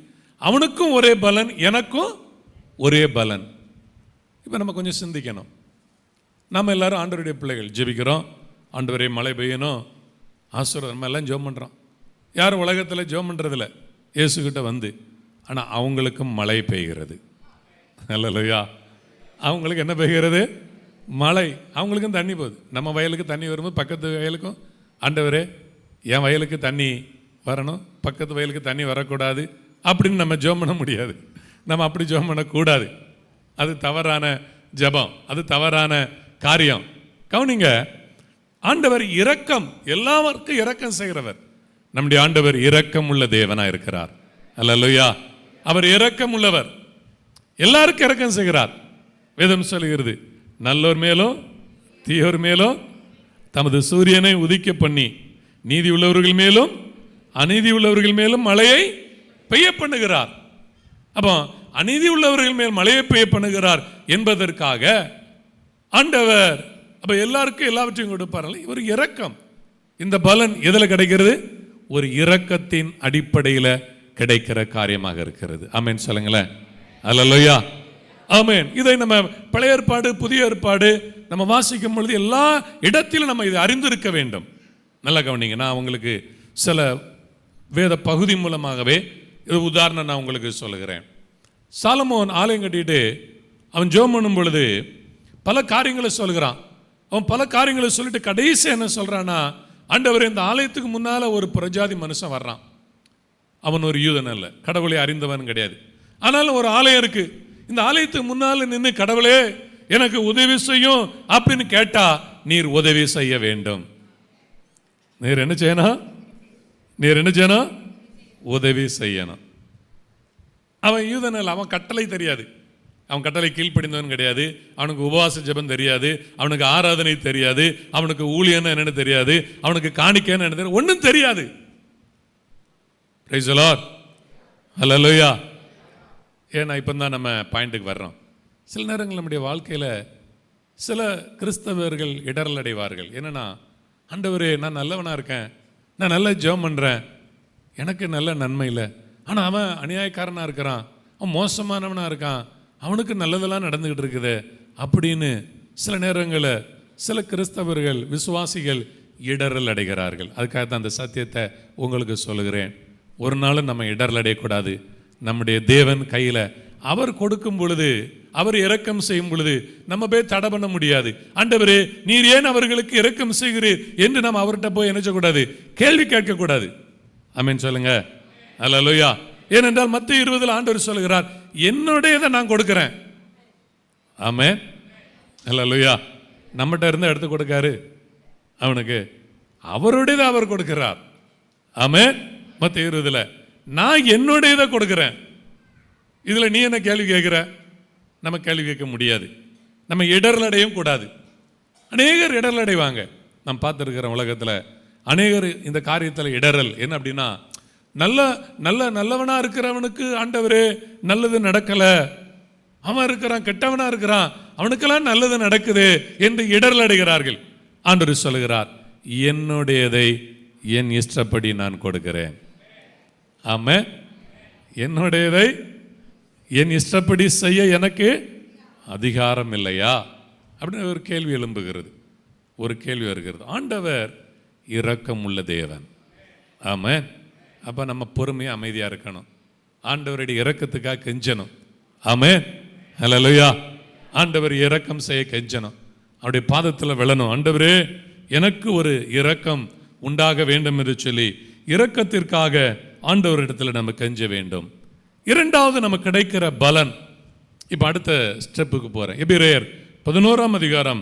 அவனுக்கும் ஒரே பலன், எனக்கும் ஒரே பலன். இப்போ நம்ம கொஞ்சம் சிந்திக்கணும். நம்ம எல்லாரும் ஆண்டவருடைய பிள்ளைகள், ஜெபிக்கிறோம், ஆண்டவரே மழை பெய்யணும், ஆசீர்வாதம், நம்ம எல்லாம் ஜெபம் பண்ணுறோம். யாரும் உலகத்தில் ஜெபம் பண்ணுறதில்ல, இயேசுகிட்ட வந்து. ஆனால் அவங்களுக்கும் மழை பெய்கிறது. அல்லேலூயா. அவங்களுக்கு என்ன பெய்கிறது? மழை. அவங்களுக்கும் தண்ணி போகுது. நம்ம வயலுக்கு தண்ணி வரும்போது பக்கத்து வயலுக்கும், ஆண்டவரே என் வயலுக்கு தண்ணி வரணும், பக்கத்து வயலுக்கு தண்ணி வரக்கூடாது அப்படின்னு நம்ம ஜெபம் பண்ண முடியாது. நம்ம அப்படி ஜெபம் பண்ணக்கூடாது. அது தவறான ஜெபம், அது தவறான காரியம். கவனிங்க, ஆண்டவர் இரக்கம், எல்லாருக்கும் இரக்கம் செய்கிறவர். நம்முடைய ஆண்டவர் இரக்கம் உள்ள தேவனாக இருக்கிறார். அல்லேலூயா. அவர் இரக்கம் உள்ளவர், எல்லாருக்கும் இரக்கம் செய்கிறார். வேதம் சொல்கிறது, நல்லோர் மேலும் தீயோர் மேலும் தமது சூரியனை உதிக்க பண்ணி நீதி உள்ளவர்கள் மேலும் அநீதி உள்ளவர்கள் மேலும் மழையை பெய்ய பண்ணுகிறார். அப்போ அநீதி உள்ளவர்கள் மேல் மழையை பெய்ய பண்ணுகிறார் என்பதற்காக ஆண்டவர் அப்ப எல்லாருக்கும் எல்லாவற்றையும் கொடுப்பார்கள். ஒரு இரக்கம். இந்த பலன் எதில் கிடைக்கிறது? ஒரு இரக்கத்தின் அடிப்படையில் கிடைக்கிற காரியமாக இருக்கிறது. ஆமென் சொல்லுங்களேன். அல்லேலூயா, ஆமென். இதை நம்ம பழைய ஏற்பாடு புதிய ஏற்பாடு நம்ம வாசிக்கும் பொழுது எல்லா இடத்திலும் நம்ம இதை அறிந்திருக்க வேண்டும். நல்லா கவனிங்க. நான் உங்களுக்கு சில வேத பகுதி மூலமாகவே இது உதாரணம் நான் உங்களுக்கு சொல்லுகிறேன். சாலமோன் ஆலயம் கட்டிட்டு அவன் ஜெபம் பண்ணும் பொழுது பல காரியங்களை சொல்கிறான். அவன் பல காரியங்களை சொல்லிட்டு கடைசி என்ன சொல்றான்னா, ஆண்டவர் இந்த ஆலயத்துக்கு முன்னால ஒரு பிரஜாதி மனுஷன் வர்றான். அவன் ஒரு யூதன் அல்ல, கடவுளை அறிந்தவன் கிடையாது. ஆனாலும் ஒரு ஆலயம் இருக்கு. இந்த ஆலயத்துக்கு முன்னால நின்று கடவுளே எனக்கு உதவி செய்யும் அப்படின்னு கேட்டா, நீர் உதவி செய்ய வேண்டும். நீர் என்ன செய்யணும்? நீர் என்ன செய்யணும்? உதவி செய்யணும். அவன் யூதன் அல்ல, அவன் கட்டளை தெரியாது, அவன் கட்டளை கீழ்ப்படிந்தவன் கிடையாது, அவனுக்கு உபவாச ஜெபம் தெரியாது, அவனுக்கு ஆராதனை தெரியாது, அவனுக்கு ஊழியன்னு என்னன்னு தெரியாது, அவனுக்கு காணிக்கைன்னு என்ன தெரியாது, ஒன்றும் தெரியாது. பிரைஸ் தி லார்ட், ஹல்லேலூயா. ஏன்னா இப்போ தான் நம்ம பாயிண்ட்டுக்கு வர்றோம். சில நேரங்கள் நம்முடைய வாழ்க்கையில் சில கிறிஸ்தவர்கள் இடரல் அடைவார்கள். என்னன்னா, ஆண்டவரே நான் நல்லவனாக இருக்கேன், நான் நல்லா ஜெபம் பண்ணுறேன், எனக்கு நல்ல நன்மை இல்லை, ஆனால் அவன் அநியாயக்காரனாக இருக்கிறான், அவன் மோசமானவனாக இருக்கான், அவனுக்கு நல்லதெல்லாம் நடந்துக்கிட்டு இருக்குது அப்படின்னு சில நேரங்களில் சில கிறிஸ்தவர்கள் விசுவாசிகள் இடரல் அடைகிறார்கள். அதுக்காக தான் அந்த சத்தியத்தை உங்களுக்கு சொல்லுகிறேன். ஒரு நாளும் நம்ம இடரல் அடையக்கூடாது. நம்முடைய தேவன் கையில் அவர் கொடுக்கும் பொழுது, அவர் இரக்கம் செய்யும் பொழுது நம்ம போய் தடை பண்ண முடியாது. ஆண்டவரே நீர் ஏன் அவர்களுக்கு இரக்கம் செய்கிறீர் என்று நம்ம அவர்கிட்ட போய் நினைச்சக்கூடாது, கேள்வி கேட்கக்கூடாது. ஆமென் சொல்லுங்க. அல்லேலூயா. ஏனென்றால் மத்தேயு 20 ஆண்டவர் சொல்லுகிறார், என்னுடையதை நான் கொடுக்கிறேன். ஆமென், அல்லேலூயா. நம்மகிட்ட இருந்து எடுத்து கொடுக்காரு அவனுக்கு, அவருடையதை அவர் கொடுக்கிறார். ஆமென். மத்தேயு 20 நான் என்னுடையதை கொடுக்கிறேன். இதுல நீ என்ன கேள்வி கேட்கிற? நம்ம கேள்வி கேட்க முடியாது. நம்ம இடரல் அடையவும் கூடாது. அநேகர் இடரல் அடைவாங்க. நாம் பார்த்துருக்கிற உலகத்தில் அநேகர் இந்த காரியத்தில் இடரல் என்ன அப்படின்னா, நல்லவனா இருக்கிறவனுக்கு ஆண்டவரே நல்லது நடக்கல, அவன் இருக்கிறான் கெட்டவனா இருக்கிறான், அவனுக்கெல்லாம் நல்லது நடக்குது என்று இடரல் அடைகிறார்கள். ஆண்டவர் சொல்லுகிறார், என்னுடையதை என் இஷ்டப்படி நான் கொடுக்கிறேன். ஆமென். என்னுடையதை என் இஷ்டப்படி செய்ய எனக்கு அதிகாரம் இல்லையா அப்படின்னு ஒரு கேள்வி எழும்புகிறது, ஒரு கேள்வி வருகிறது. ஆண்டவர் இரக்கம் உள்ள தேவன். ஆமென். அப்போ நம்ம பொறுமையாக அமைதியாக இருக்கணும், ஆண்டவருடைய இரக்கத்துக்காக கெஞ்சணும். ஆமென், ஹல்லேலூயா. ஆண்டவர் இரக்கம் செய்ய கெஞ்சணும், அவருடைய பாதத்தில் விழணும். ஆண்டவரே எனக்கு ஒரு இரக்கம் உண்டாக வேண்டும் என்று சொல்லி இரக்கத்திற்காக ஆண்டவரிடத்தில் நம்ம கெஞ்ச வேண்டும். இரண்டாவது நமக்கு கிடைக்கிற பலன். இப்போ அடுத்த ஸ்டெப்புக்கு போகிறேன். எபிரேயர் 11ஆம் அதிகாரம்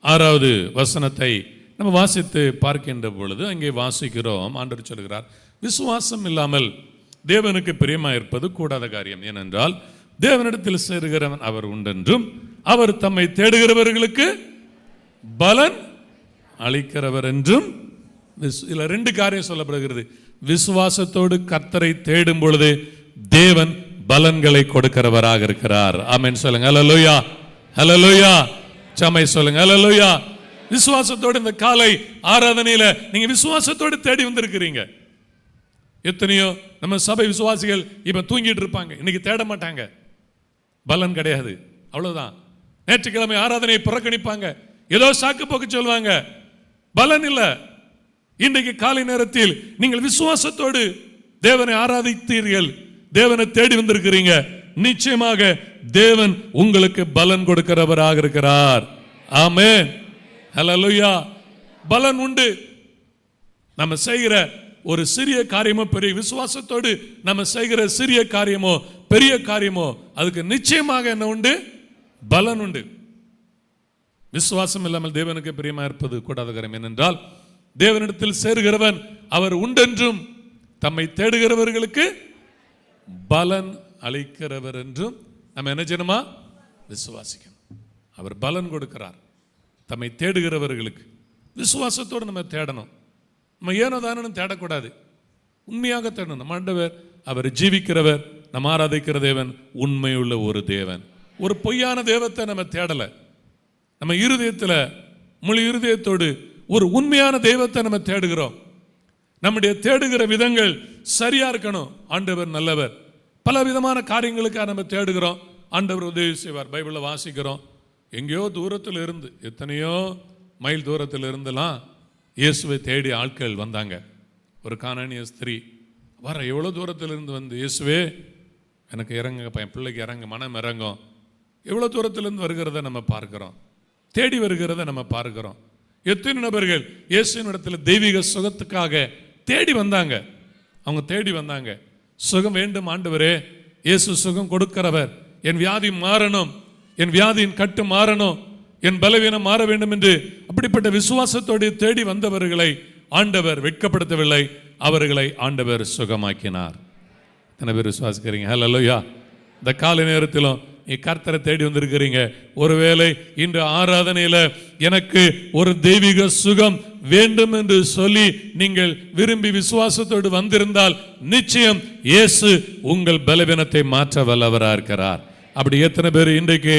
6வது வசனத்தை நம்ம வாசித்து பார்க்கின்ற பொழுது அங்கே வாசிக்கிறோம். ஆண்டவர் சொல்கிறார், விசுவாசம் இல்லாமல் தேவனுக்கு பிரியமாக இருப்பது கூடாத காரியம். ஏனென்றால் தேவனிடத்தில் சேருகிறவன் அவர் உண்டென்றும் அவர் தம்மை தேடுகிறவர்களுக்கு பலன் அளிக்கிறவர் என்றும். இதுல 2 காரியம் சொல்லப்படுகிறது. விசுவாசத்தோடு கர்த்தரை தேடும் பொழுது தேவன் பலன்களை கொடுக்கிறவராக இருக்கிறார். ஆமென் சொல்லுங்க. ஹல்லேலூயா, ஹல்லேலூயா. சமை சொல்லுங்க. ஹல்லேலூயா. விசுவாசத்தோடு இந்த காலை ஆராதனையில நீங்க விசுவாசத்தோடு தேடி வந்திருக்கிறீங்க. எத்தனையோ நம்ம சபை விசுவாசிகள் இப்ப தூங்கிட்டு இருப்பாங்க, இன்னைக்கு தேட மாட்டாங்க. பலன் கிடையாது, அவ்வளவுதான். நேற்றுக்கிழமை ஆராதனையை புறக்கணிப்பாங்க, ஏதோ சாக்கு போக்கு சொல்லுவாங்க, பலன் இல்ல. இன்றைக்கு காலை நேரத்தில் நீங்கள் விசுவாசத்தோடு தேவனை ஆராதித்தீர்கள், தேவனை தேடி வந்திருக்கிறீங்க. நிச்சயமாக தேவன் உங்களுக்கு பலன் கொடுக்கிறவராக இருக்கிறார். ஆமென், ஹல்லேலூயா. பலன் உண்டு. நம்ம செய்கிற ஒரு சிறிய காரியமோ பெரிய விசுவாசத்தோடு நம்ம செய்கிற சிறிய காரியமோ பெரிய காரியமோ அதுக்கு நிச்சயமாக என்ன உண்டு? பலன் உண்டு. விசுவாசம் இல்லாமல் தேவனுக்கு பிரியமா இருப்பது கூடாத காரியம். ஏனென்றால் தேவனிடத்தில் சேருகிறவன் அவர் உண்டென்றும் தம்மை தேடுகிறவர்களுக்கு பலன் அளிக்கிறவர் என்றும் நம்ம என்ன செய்யணுமா? விசுவாசிக்கணும். அவர் பலன் கொடுக்கிறார் தம்மை தேடுகிறவர்களுக்கு. விசுவாசத்தோடு நம்ம தேடணும். நம்ம ஏனோ தானு தேடக்கூடாது, உண்மையாக தேடணும். நம்ம ஆண்டவர் அவர் ஜீவிக்கிறவர், நம்ம ஆராதிக்கிற தேவன் உண்மையுள்ள ஒரு தேவன். ஒரு பொய்யான தெய்வத்தை நம்ம தேடலை. நம்ம இருதயத்தில் முழு இருதயத்தோடு ஒரு உண்மையான தெய்வத்தை நம்ம தேடுகிறோம். நம்முடைய தேடுகிற விதங்கள் சரியா இருக்கணும். ஆண்டவர் நல்லவர். பல விதமான காரியங்களுக்காக நம்ம தேடுகிறோம், ஆண்டவர் உதவி செய்வார். பைபிளில் வாசிக்கிறோம், எங்கேயோ தூரத்தில் இருந்து, எத்தனையோ மைல் தூரத்தில் இருந்தெல்லாம் இயேசுவை தேடி ஆட்கள் வந்தாங்க. ஒரு கானானிய ஸ்திரீ வர எவ்வளோ தூரத்தில் இருந்து வந்து, இயேசுவே எனக்கு இறங்க, என் பிள்ளைக்கு இறங்க, மனம் இறங்கும். எவ்வளோ தூரத்திலிருந்து வருகிறத நம்ம பார்க்கிறோம், தேடி வருகிறத நம்ம பார்க்கிறோம். எத்தனை நபர்கள் இயேசுவின் இடத்துல தெய்வீக சுகத்துக்காக தேடி வந்தாங்க. அவங்க தேடி வந்தாங்க, சுகம் வேண்டும் ஆண்டவரே, இயேசு சுகம் கொடுக்கிறவர், என் வியாதி மாறணும், என் வியாதியின் கட்டு மாறணும், என் பலவீனம் மாற வேண்டும் என்று அப்படிப்பட்ட விசுவாசத்தோடு தேடி வந்தவர்களை ஆண்டவர் வெட்கப்படுத்தவில்லை, அவர்களை ஆண்டவர் சுகமாக்கினார். எத்தனை பேர் விசுவாசிக்கிறீங்க? ஹல்லேலூயா. இந்த காலை நேரத்திலும் நீ கர்த்தரை தேடி வந்திருக்கிறீங்க. ஒருவேளை இன்று ஆராதனையில எனக்கு ஒரு தெய்வீக சுகம் வேண்டும் என்று சொல்லி நீங்கள் விரும்பி விசுவாசத்தோடு வந்திருந்தால் நிச்சயம் இயேசு உங்கள் பலவீனத்தை மாற்ற வல்லவராக இருக்கிறார். அப்படி எத்தனை பேர் இன்றைக்கு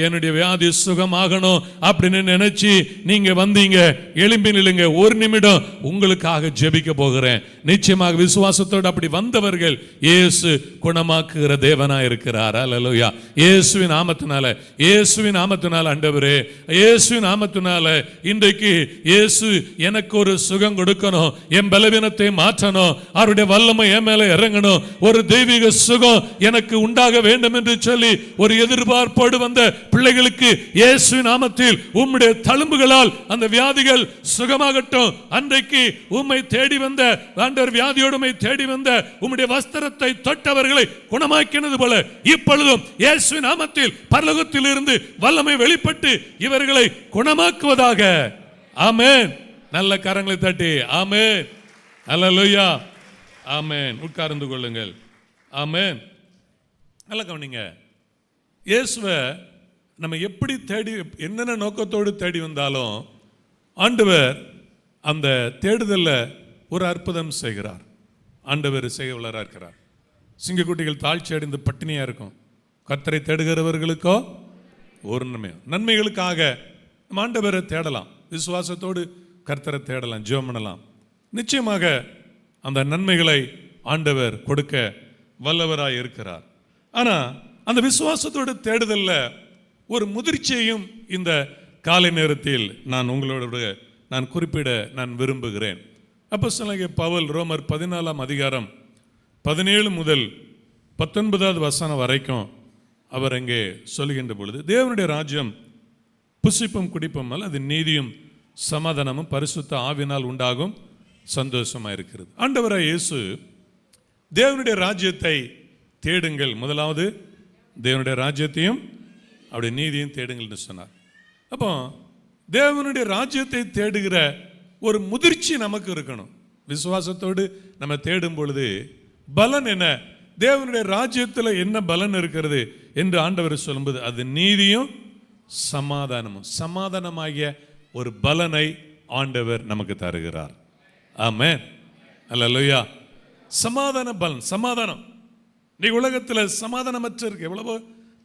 என்னுடைய வியாதி சுகமாகணும் அப்படின்னு நினைச்சு நீங்க வந்தீங்க? எழும்பி நில்லுங்க, ஒரு நிமிடம் உங்களுக்காக ஜெபிக்க போகிறேன். நிச்சயமாக விசுவாசத்தோடு அப்படி வந்தவர்கள் இயேசு குணமாக்குகிற தேவனா இருக்கிறார். அல்லேலூயா. இயேசுவின் நாமத்தினால, இயேசுவின் நாமத்தினால ஆண்டவரே, இயேசுவின் நாமத்தினால இன்றைக்கு இயேசு எனக்கு ஒரு சுகம் கொடுக்கணும், என் பலவீனத்தை மாற்றணும், அவருடைய வல்லமை என் மேல இறங்கணும், ஒரு தெய்வீக சுகம் எனக்கு உண்டாக வேண்டும் என்று சொல்லி ஒரு எதிர்பார்ப்போடு வந்த பிள்ளைகளுக்கு இயேசுவின் நாமத்தில் உம்முடைய தழும்புகளால் அந்த வியாதிகள் சுகமாகட்டும். அன்றைக்கு உம்மை தேடி வந்த ஆண்டவர், வியாதியோடு உம்மை தேடி வந்த உம்முடைய வஸ்திரத்தை தொட்டவர்களை குணமாக்கினது போல இப்பொழுதும் இயேசுவின் நாமத்தில் பரலோகத்தில் இருந்து வல்லமை வெளிப்பட்டு இவர்களை குணமாக்குவதாக. ஆமென். நல்ல கரங்களை தட்டி ஆமென், அல்லேலூயா, ஆமென். உட்கார்ந்து கொள்ளுங்கள். ஆமென். நல்ல கவனிங்க, இயேசுவை நம்ம எப்படி தேடி, என்னென்ன நோக்கத்தோடு தேடி வந்தாலும் ஆண்டவர் அந்த தேடுதல்ல ஒரு அற்புதம் செய்கிறார். ஆண்டவர் செய்ய வல்லவராக இருக்கிறார். சிங்கக்குட்டிகள் தாழ்ச்சி அடைந்து பட்டினியா இருக்கும், கர்த்தரை தேடுகிறவர்களுக்கோ ஒரு நன்மைகளுக்காக நம்ம ஆண்டவரை தேடலாம். விசுவாசத்தோடு கர்த்தரை தேடலாம், ஜெபம் பண்ணலாம். நிச்சயமாக அந்த நன்மைகளை ஆண்டவர் கொடுக்க வல்லவராய் இருக்கிறார். ஆனா அந்த விசுவாசத்தோடு தேடுதல்ல ஒரு முதிர்ச்சியையும் இந்த காலை நேரத்தில் நான் உங்களோட நான் குறிப்பிட நான் விரும்புகிறேன். அப்போஸ்தலனாகிய பவுல் ரோமர் 14ஆம் அதிகாரம் 17 முதல் 19வது வசனம் வரைக்கும் அவர் அங்கே சொல்லுகின்ற பொழுது, தேவனுடைய ராஜ்யம் புசிப்பும் குடிப்பும் அல்ல, அது நீதியும் சமாதானமும் பரிசுத்த ஆவினால் உண்டாகும் சந்தோஷமா இருக்கிறது. ஆண்டவராய் இயேசு தேவனுடைய ராஜ்யத்தை தேடுங்கள். முதலாவது தேவனுடைய ராஜ்யத்தையும் அவருடைய நீதியும் தேடுங்கள்னு சொன்னார். அப்போ தேவனுடைய ராஜ்யத்தை தேடுகிற ஒரு முதிர்ச்சி நமக்கு இருக்கணும். விசுவாசத்தோடு நம்ம தேடும் பொழுது பலன் என்ன, தேவனுடைய ராஜ்யத்தில் என்ன பலன் இருக்கிறது என்று ஆண்டவர் சொல்லும்போது அது நீதியும் சமாதானமும். சமாதானமாகிய ஒரு பலனை ஆண்டவர் நமக்கு தருகிறார். ஆமென், அல்லேலூயா. சமாதான பலன், சமாதானம். நீ உலகத்தில் சமாதானமற்ற இருக்கு. எவ்வளவோ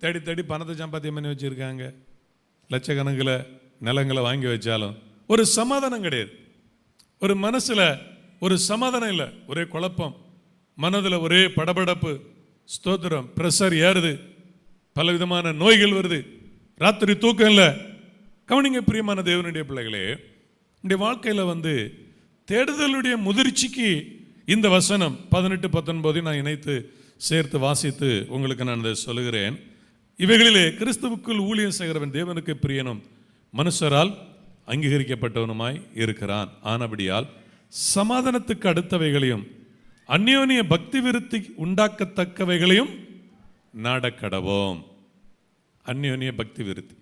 தேடி தேடி பணத்தை சம்பாத்தியம் பண்ணி வச்சிருக்காங்க, லட்சக்கணக்கில் நிலங்களை வாங்கி வச்சாலும் ஒரு சமாதானம் கிடையாது. ஒரு மனசுல ஒரு சமாதானம் இல்லை, ஒரே குழப்பம், மனதில் ஒரே படபடப்பு, ஸ்தோத்திரம், பிரஷர் ஏறுது, பல விதமான நோய்கள் வருது, ராத்திரி தூக்கம் இல்லை. கவனிங்க பிரியமான தேவனுடைய பிள்ளைகளே, இந்த வாழ்க்கையில் தேடுதலுடைய முதிர்ச்சிக்கு இந்த வசனம் 18-19 நான் இணைத்து சேர்த்து வாசித்து உங்களுக்கு நான் இதை சொல்லுகிறேன். இவைகளிலே கிறிஸ்துவுக்குள் ஊழியம் செய்கிறவன் தேவனுக்கு பிரியனும் மனுஷரால் அங்கீகரிக்கப்பட்டவனுமாய் இருக்கிறான். ஆனபடியால் சமாதானத்துக்கு அடுத்தவைகளையும் அந்யோன்ய பக்தி விருத்தி உண்டாக்கத்தக்கவைகளையும் நாடக்கடவோம். அந்யோன்ய பக்தி விருத்தி.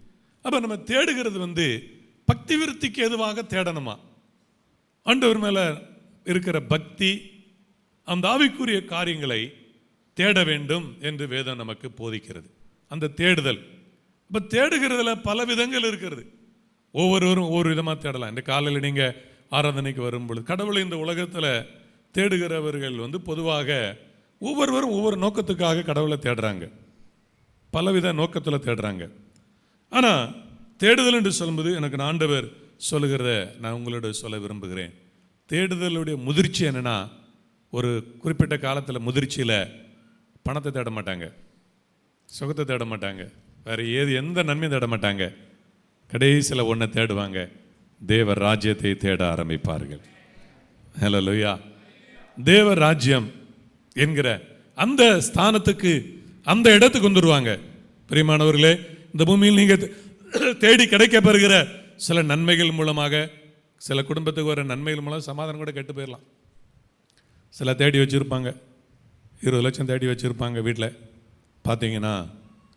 அப்ப நம்ம தேடுகிறது பக்தி விருத்திக்கு எதுவாக தேடணுமா? ஆண்டவர் மேல இருக்கிற பக்தி, அந்த ஆவிக்குரிய காரியங்களை தேட வேண்டும் என்று வேதம் நமக்கு போதிக்கிறது. அந்த தேடுதல், இப்ப தேடுகிறதுல பல விதங்கள் இருக்கிறது. ஒவ்வொருவரும் ஒவ்வொரு விதமாக தேடலாம். இந்த காலையில் நீங்கள் ஆராதனைக்கு வரும்பொழுது கடவுளை இந்த உலகத்தில் தேடுகிறவர்கள் பொதுவாக ஒவ்வொருவரும் ஒவ்வொரு நோக்கத்துக்காக கடவுளை தேடுறாங்க, பலவித நோக்கத்தில் தேடுறாங்க. ஆனால் தேடுதல் என்று சொல்லும்போது எனக்கு ஆண்டவர் சொல்லுகிறத நான் உங்களோட சொல்ல விரும்புகிறேன். தேடுதலுடைய முதிர்ச்சி என்னன்னா, ஒரு குறிப்பிட்ட காலத்தில் முதிர்ச்சியில் பணத்தை தேட மாட்டாங்க, சுகத்தை தேட மாட்டாங்க, வேறு எந்த நன்மையும் தேட மாட்டாங்க. கடைசியில் ஒன்றை தேடுவாங்க, தேவ ராஜ்யத்தை தேட ஆரம்பிப்பார்கள். ஹல்லேலூயா. தேவ ராஜ்யம் என்கிற அந்த ஸ்தானத்துக்கு, அந்த இடத்துக்கு வந்துடுவாங்க. பிரியமானவர்களே, இந்த பூமியில் நீங்கள் தேடி கிடைக்கப்பெறுகிற சில நன்மைகள் மூலமாக, சில குடும்பத்துக்கு வர நன்மைகள் மூலம் சமாதானம் கூட கெட்டு போயிடலாம். சில தேடி வச்சுருப்பாங்க, 20 லட்சம் தேடி வச்சுருப்பாங்க வீட்டில். பார்த்தீங்கன்னா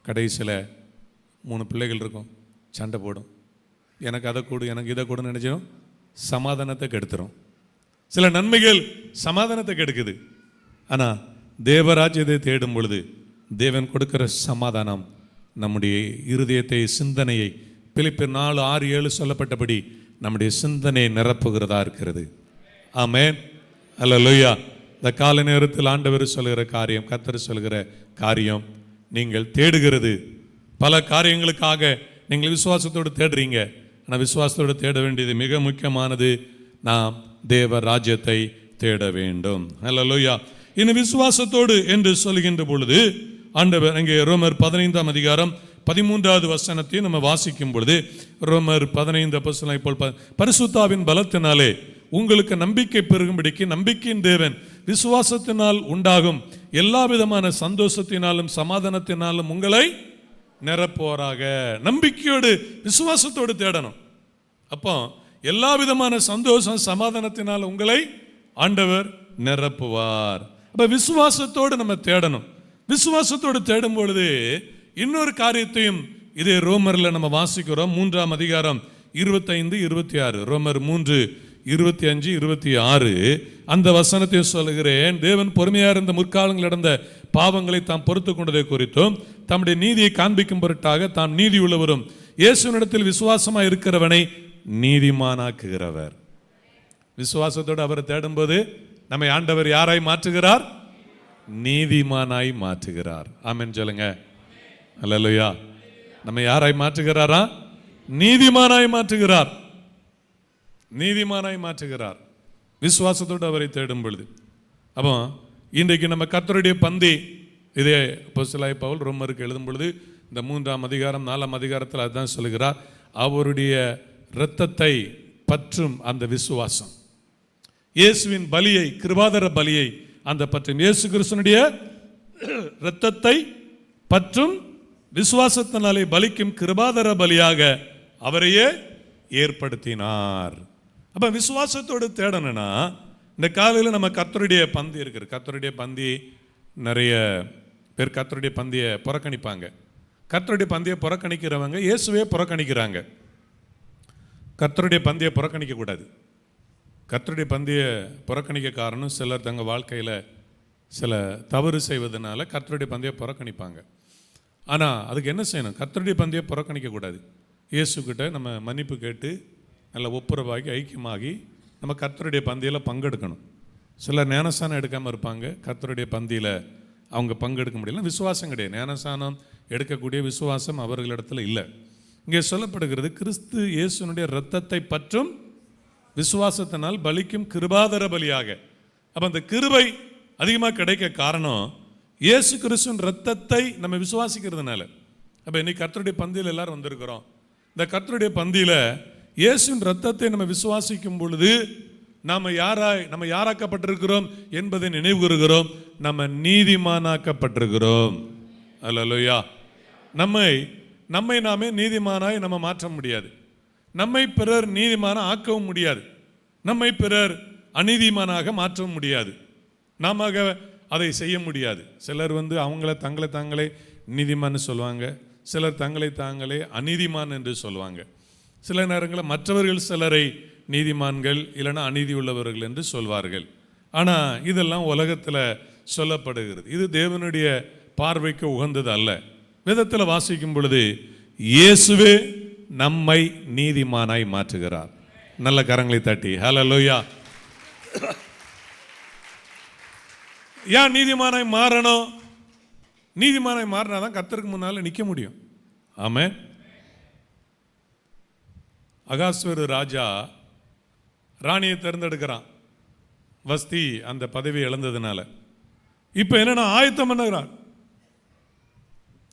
கடைசியில் 3 பிள்ளைகள் இருக்கும், சண்டை போடும். எனக்கு அதை கொடு, எனக்கு இதை கொடுன்னு நினைச்சோம், சமாதானத்தை கெடுத்துரும். சில நன்மைகள் சமாதானத்தை கெடுக்குது. ஆனால் தேவராஜ்யத்தை தேடும் பொழுது தேவன் கொடுக்கிற சமாதானம் நம்முடைய இருதயத்தை, சிந்தனையை, பிலிப்பியர் 4:6-7 சொல்லப்பட்டபடி நம்முடைய சிந்தனையை நிரப்புகிறதா இருக்கிறது. ஆமென், அல்லேலூயா. இந்த கால நேரத்தில் ஆண்டவர் சொல்கிற காரியம், கர்த்தர் சொல்கிற காரியம், நீங்கள் தேடுகிறது பல காரியங்களுக்காக நீங்கள் விசுவாசத்தோடு தேடுறீங்க. ஆனால் விசுவாசத்தோடு தேட வேண்டியது மிக முக்கியமானது, நாம் தேவ ராஜ்யத்தை தேட வேண்டும். அல்லேலூயா. இன்னும் விசுவாசத்தோடு என்று சொல்கின்ற பொழுது ஆண்டவர் அங்கே ரோமர் 15:13 வசனத்தை நம்ம வாசிக்கும் பொழுது, ரோமர் 15 போல் பரிசுத்தாவின் பலத்தினாலே உங்களுக்கு நம்பிக்கை பெருகும்படிக்கு நம்பிக்கையின் தேவன் விசுவாசத்தினால் உண்டாகும் எல்லா விதமான சந்தோஷத்தினாலும் சமாதானத்தினாலும் உங்களை நிரப்புவாராக. நம்பிக்கையோடு விசுவாசத்தோடு தேடணும். அப்போ எல்லா விதமான சந்தோஷம் சமாதானத்தினால் உங்களை ஆண்டவர் நிரப்புவார். அப்ப விசுவாசத்தோடு நம்ம தேடணும். விசுவாசத்தோடு தேடும் பொழுது இன்னொரு காரியத்தையும் இதே ரோமர்ல நம்ம வாசிக்கிறோம். 3:25-26, ரோமர் 3:25-26 அந்த வசனத்தை சொல்லுகிறேன். தேவன் பொறுமையா இருந்த முற்காலங்கள் நடந்த பாவங்களை தாம் பொறுத்து கொண்டதை குறித்தும் தம்முடைய நீதியை காண்பிக்கும் பொருட்டாக தாம் நீதி உள்ளவரும் இயேசுவினிடத்தில் விசுவாசமா இருக்கிறவனை நீதிமானாக்குகிறவர். விசுவாசத்தோடு அவரை தேடும்போது நம்மை ஆண்டவர் யாராய் மாற்றுகிறார்? நீதிமானாய் மாற்றுகிறார். ஆமென் சொல்லுங்க. அல்லேலூயா. நம்ம யாராய் மாற்றுகிறாரா? நீதிமானாய் மாற்றுகிறார். நீதிமானாய் மாற்றுகிறார் விசுவாசத்தோடு அவரை தேடும் பொழுது. அப்போ இன்றைக்கு நம்ம கர்த்தருடைய பந்தி, இதே அப்போஸ்தலனாகிய பவுல் ரோமருக்கு எழுதும் பொழுது இந்த 3:4 அதுதான் சொல்லுகிறார், அவருடைய இரத்தத்தை பற்றும் அந்த விசுவாசம், இயேசுவின் பலியை, கிருபாதார பலியை அந்த பற்றும், இயேசு கிறிஸ்துவினுடைய இரத்தத்தை பற்றும் விசுவாசத்தினாலே பலிக்கும் கிருபாதார பலியாக அவரையே ஏற்படுத்தினார். அப்ப விசுவாசத்தோடு தேடணும்னா இந்த காலையில் நம்ம கர்த்தருடைய பந்தி இருக்குது. கர்த்தருடைய பந்தி நிறைய பேர் கர்த்தருடைய பந்தியை புறக்கணிப்பாங்க. கர்த்தருடைய பந்தியை புறக்கணிக்கிறவங்க இயேசுவே புறக்கணிக்கிறாங்க. கர்த்தருடைய பந்தியை புறக்கணிக்கக்கூடாது. கர்த்தருடைய பந்தியை புறக்கணிக்க காரணம் சிலர் தங்கள் வாழ்க்கையில் சில தவறு செய்வதனால கர்த்தருடைய பந்தியை புறக்கணிப்பாங்க. ஆனால் அதுக்கு என்ன செய்யணும்? கர்த்தருடைய பந்தியை புறக்கணிக்கக்கூடாது. இயேசுக்கிட்ட நம்ம மன்னிப்பு கேட்டு நல்ல ஒப்புரவாகி ஐக்கியமாகி நம்ம கர்த்தருடைய பந்தியில் பங்கெடுக்கணும். சிலர் ஞானஸ்தானம் எடுக்காமல் இருப்பாங்க. கர்த்தருடைய பந்தியில் அவங்க பங்கெடுக்க முடியல. விசுவாசம் கிடையாது. ஞானஸ்தானம் எடுக்கக்கூடிய விசுவாசம் அவர்களிடத்தில் இல்லை. இங்கே சொல்லப்படுகிறது கிறிஸ்து இயேசுனுடைய இரத்தத்தை பற்றும் விசுவாசத்தினால் பலிக்கும் கிருபாதர பலியாக. அப்போ அந்த கிருபை அதிகமாக கிடைக்க காரணம் இயேசு கிறிஸ்துவின் இரத்தத்தை நம்ம விசுவாசிக்கிறதுனால. அப்போ இன்னைக்கு கர்த்தருடைய பந்தியில் எல்லாரும் வந்திருக்கிறோம். இந்த கர்த்தருடைய பந்தியில் இயேசுவின் இரத்தத்தை நம்ம விசுவாசிக்கும் பொழுது நம்ம யாராக்கப்பட்டிருக்கிறோம் என்பதை நினைவு கூறுகிறோம். நம்ம நீதிமானாக்கப்பட்டிருக்கிறோம். அல்லேலூயா. நம்மை நாமே நீதிமானாய் நம்ம மாற்ற முடியாது. நம்மை பிறர் நீதிமான ஆக்கவும் முடியாது. நம்மை பிறர் அநீதிமானாக மாற்றவும் முடியாது. நாம அதை செய்ய முடியாது. சிலர் தங்களை தாங்களே நீதிமான்னு சொல்லுவாங்க. சிலர் தங்களை தாங்களே அநீதிமான் என்று சொல்லுவாங்க. சில நேரங்களில் மற்றவர்கள் சிலரை நீதிமான்கள் இல்லைன்னா அநீதி உள்ளவர்கள் என்று சொல்வார்கள். ஆனால் இதெல்லாம் உலகத்தில் சொல்லப்படுகிறது. இது தேவனுடைய பார்வைக்கு உகந்தது அல்ல. வேதத்தில் வாசிக்கும் பொழுது இயேசுவே நம்மை நீதிமானாய் மாற்றுகிறார். நல்ல கரங்களை தட்டி ஹல்லேலூயா. ஏன் நீதிமானாய் மாறணும்? நீதிமானாய் மாறினாதான் கர்த்தருக்கு முன்னால் நிற்க முடியும். ஆமென். அகாஸ்வேரு ராஜா ராணியை தேர்ந்தெடுக்கிறான். வஸ்தி அந்த பதவி இழந்ததுனால இப்போ என்னன்னா ஆயத்தம் பண்ணுகிறார்.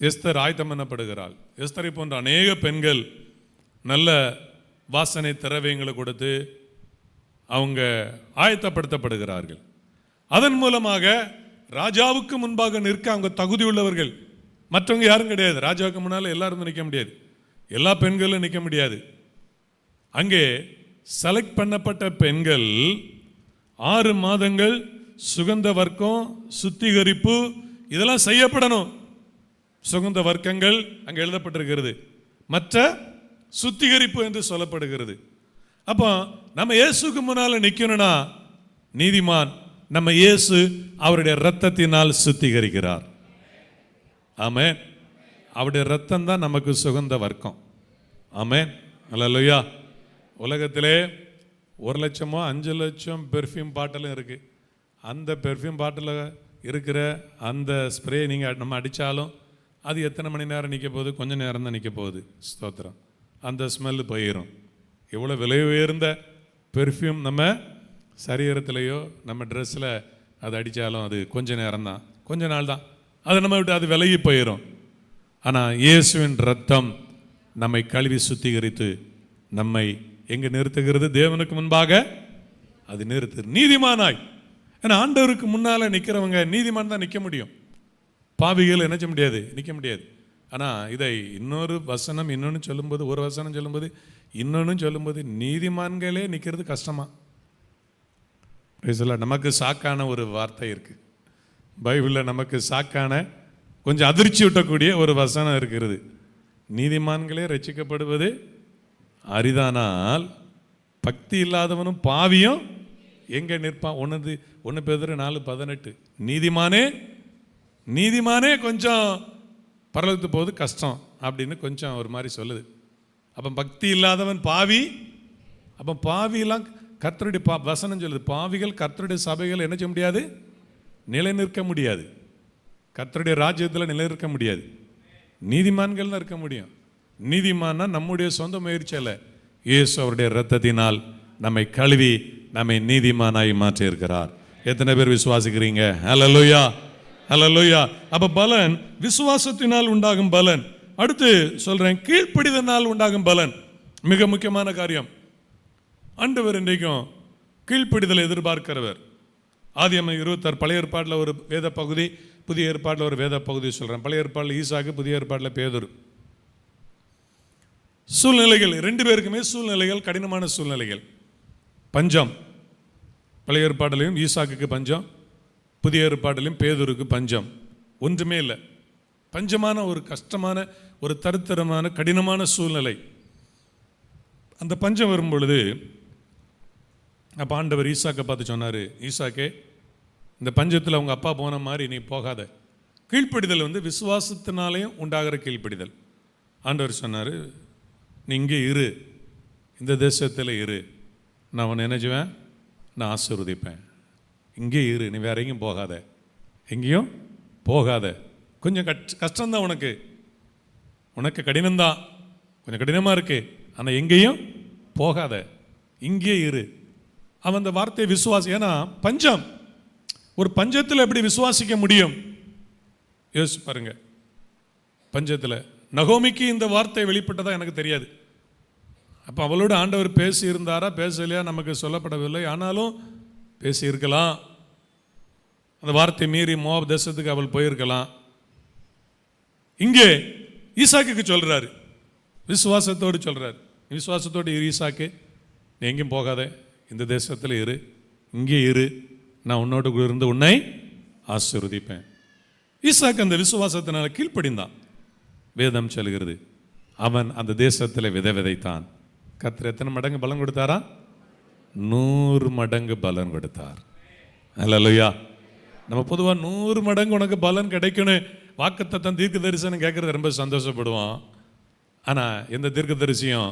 எஸ்தர் ஆயத்தம் பண்ணப்படுகிறாள். எஸ்தரை போன்ற அநேக பெண்கள் நல்ல வாசனை திரவியங்களை கொடுத்து அவங்க ஆயத்தப்படுத்தப்படுகிறார்கள். அதன் மூலமாக ராஜாவுக்கு முன்பாக நிற்க அவங்க தகுதி உள்ளவர்கள். மற்றவங்க யாரும் கிடையாது. ராஜாவுக்கு முன்னால் எல்லாரும் நிற்க முடியாது. எல்லா பெண்களும் நிற்க முடியாது. அங்கே செலக்ட் பண்ணப்பட்ட பெண்கள் 6 மாதங்கள் சுகந்த வர்க்கம் சுத்திகரிப்பு இதெல்லாம் செய்யப்படணும். சுகந்த வர்க்கங்கள் அங்கே எழுதப்பட்டிருக்கிறது. மற்ற சுத்திகரிப்பு என்று சொல்லப்படுகிறது. அப்போ நம்ம இயேசுக்கு முன்னால் நிற்கணும்னா நீதிமான் நம்ம இயேசு அவருடைய இரத்தத்தினால் சுத்திகரிக்கிறார். ஆமென். அவருடைய இரத்தம் தான் நமக்கு சுகந்த வர்க்கம். ஆமென். அல்லேலூயா. உலகத்திலே 1 லட்சமோ 5 லட்சம் பெர்ஃப்யூம் பாட்டிலும் இருக்கு. அந்த பெர்ஃப்யூம் பாட்டில் இருக்கிற அந்த ஸ்ப்ரே நம்ம அடித்தாலும் அது எத்தனை மணி நேரம் நிற்க போகுது? கொஞ்சம் நேரம் தான் நிற்க போகுது. ஸ்தோத்திரம். அந்த ஸ்மெல்லு போயிடும். எவ்வளோ விலை உயர்ந்த பெர்ஃப்யூம் நம்ம சரீரத்திலேயோ நம்ம ட்ரெஸ்ஸில் அது அடித்தாலும் அது கொஞ்ச நேரம் தான், கொஞ்ச நாள் தான், அது நம்ம விட்டு அது விலகி போயிடும். ஆனால் இயேசுவின் ரத்தம் நம்மை கழுவி சுத்திகரித்து நம்மை எங்கே நிறுத்துகிறது? தேவனுக்கு முன்பாக அது நிறுத்து நீதிமானாய். ஏன்னா ஆண்டவருக்கு முன்னால் நிற்கிறவங்க நீதிமான் தான் நிற்க முடியும். பாவிகள் என்ன செய்ய முடியாது, நிற்க முடியாது. ஆனால் இதை இன்னொரு வசனம் இன்னொன்று சொல்லும்போது, ஒரு வசனம் சொல்லும்போது இன்னொன்று சொல்லும்போது நீதிமான்களே நிற்கிறது கஷ்டமா? நமக்கு சாக்கான ஒரு வார்த்தை இருக்கு பைபிளில். நமக்கு சாக்கான கொஞ்சம் அதிர்ச்சி விட்டக்கூடிய ஒரு வசனம் இருக்கிறது. நீதிமான்களே ரட்சிக்கப்படுவது அரிதானால் பக்தி இல்லாதவனும் பாவியும் எங்கே நிற்பான்? 1 பேதுரு 4:18 நீதிமானே கொஞ்சம் பரலத்துக்கு போவது கஷ்டம் அப்படின்னு கொஞ்சம் ஒரு மாதிரி சொல்லுது. அப்போ பக்தி இல்லாதவன் பாவி. அப்போ பாவியெல்லாம் கர்த்தருடைய வசனம் சொல்லுது, பாவிகள் கர்த்தருடைய சபைகள் என்ன செய்ய முடியாது? நிலை நிற்க முடியாது. கர்த்தருடைய ராஜ்யத்தில் நிலை நிற்க முடியாது. நீதிமான்கள் தான் இருக்க முடியும். நீதிமான்னா நம்முடைய சொந்த முயற்சி அல்ல. இயேசு அவருடைய இரத்தத்தினால் நம்மை கழுவி நம்மை நீதிமானாய் மாற்றி இருக்கிறார். எத்தனை பேர் விசுவாசிக்கிறீங்க? ஹல்லேலூயா, ஹல்லேலூயா. அப்ப பலன் விசுவாசத்தினால் உண்டாகும் பலன். அடுத்து சொல்றேன், கீழ்ப்படிதனால் உண்டாகும் பலன். மிக முக்கியமான காரியம். ஆண்டவர் இன்றைக்கும் கீழ்ப்படிதலை எதிர்பார்க்கிறவர். ஆதியாகமம் 26 பழைய ஏற்பாட்டில் ஒரு வேத பகுதி, புதிய ஏற்பாட்டில் ஒரு வேத பகுதி சொல்றேன். பழைய ஏற்பாட்டில் ஈசாக்கு, புதிய ஏற்பாட்டில் பேதுரு. சூழ்நிலைகள் 2 பேருக்குமே சூழ்நிலைகள் கடினமான சூழ்நிலைகள். பஞ்சம், பழைய ஏற்பாட்டிலையும் ஈசாக்குக்கு பஞ்சம், புதிய ஏற்பாட்டிலையும் பேதுருக்கு பஞ்சம். ஒன்றுமே இல்லை. பஞ்சமான ஒரு கஷ்டமான ஒரு தருத்தரமான கடினமான சூழ்நிலை. அந்த பஞ்சம் வரும் பொழுது அப்போ ஆண்டவர் ஈசாக்கை பார்த்து சொன்னார், ஈசாக்கே, இந்த பஞ்சத்தில் அவங்க அப்பா போன மாதிரி நீ போகாத. கீழ்ப்படிதல் விசுவாசத்தினாலேயும் உண்டாகிற கீழ்ப்படிதல். ஆண்டவர் சொன்னார், நீ இங்கே இரு, இந்த தேசத்தில் இரு, நான் உன்னை நினைச்சுவேன், நான் ஆசீர்வதிப்பேன். இங்கே இரு, நீ வேற எங்கேயும் போகாத, எங்கேயும் போகாத. கொஞ்சம் கஷ்டம்தான் உனக்கு கடினம்தான், கொஞ்சம் கடினமாக இருக்கு, ஆனால் எங்கேயும் போகாத, இங்கே இரு. அவன் அந்த வார்த்தையை விசுவாசி. ஏன்னா பஞ்சம், ஒரு பஞ்சத்தில் எப்படி விசுவாசிக்க முடியும் யோசிச்சு பாருங்க. பஞ்சத்தில் நகோமிக்கு இந்த வார்த்தை வெளிப்பட்டதா எனக்கு தெரியாது. அப்போ அவளோட ஆண்டவர் பேசி இருந்தாரா பேசலையா நமக்கு சொல்லப்படவில்லை. ஆனாலும் பேசி இருக்கலாம். அந்த வார்த்தை மீறி மோவாப் தேசத்துக்கு அவள் போயிருக்கலாம். இங்கே ஈசாக்குக்கு சொல்றாரு, விசுவாசத்தோடு சொல்றாரு, விசுவாசத்தோடு இரு ஈசாக்கு, நீ எங்கேயும் போகாத, இந்த தேசத்தில் இரு, இங்கே இரு, நான் உன்னோடு இருந்து உன்னை ஆசீர்வதிப்பேன். ஈசாக்கு அந்த விசுவாசத்தினால கீழ்ப்படிந்தான். வேதம் சொல்கிறது, அவன் அந்த தேசத்தில் விதைத்தான். கர்த்தர் எத்தனை மடங்கு பலன் கொடுத்தாரா? 100 மடங்கு பலன் கொடுத்தார். அல்லேலூயா. நம்ம பொதுவாக 100 மடங்கு உனக்கு பலன் கிடைக்கணும் வாக்குத்தத்தம் தீர்க்க தரிசனம் கேட்கறது ரொம்ப சந்தோஷப்படுவோம். ஆனால் எந்த தீர்க்க தரிசியும்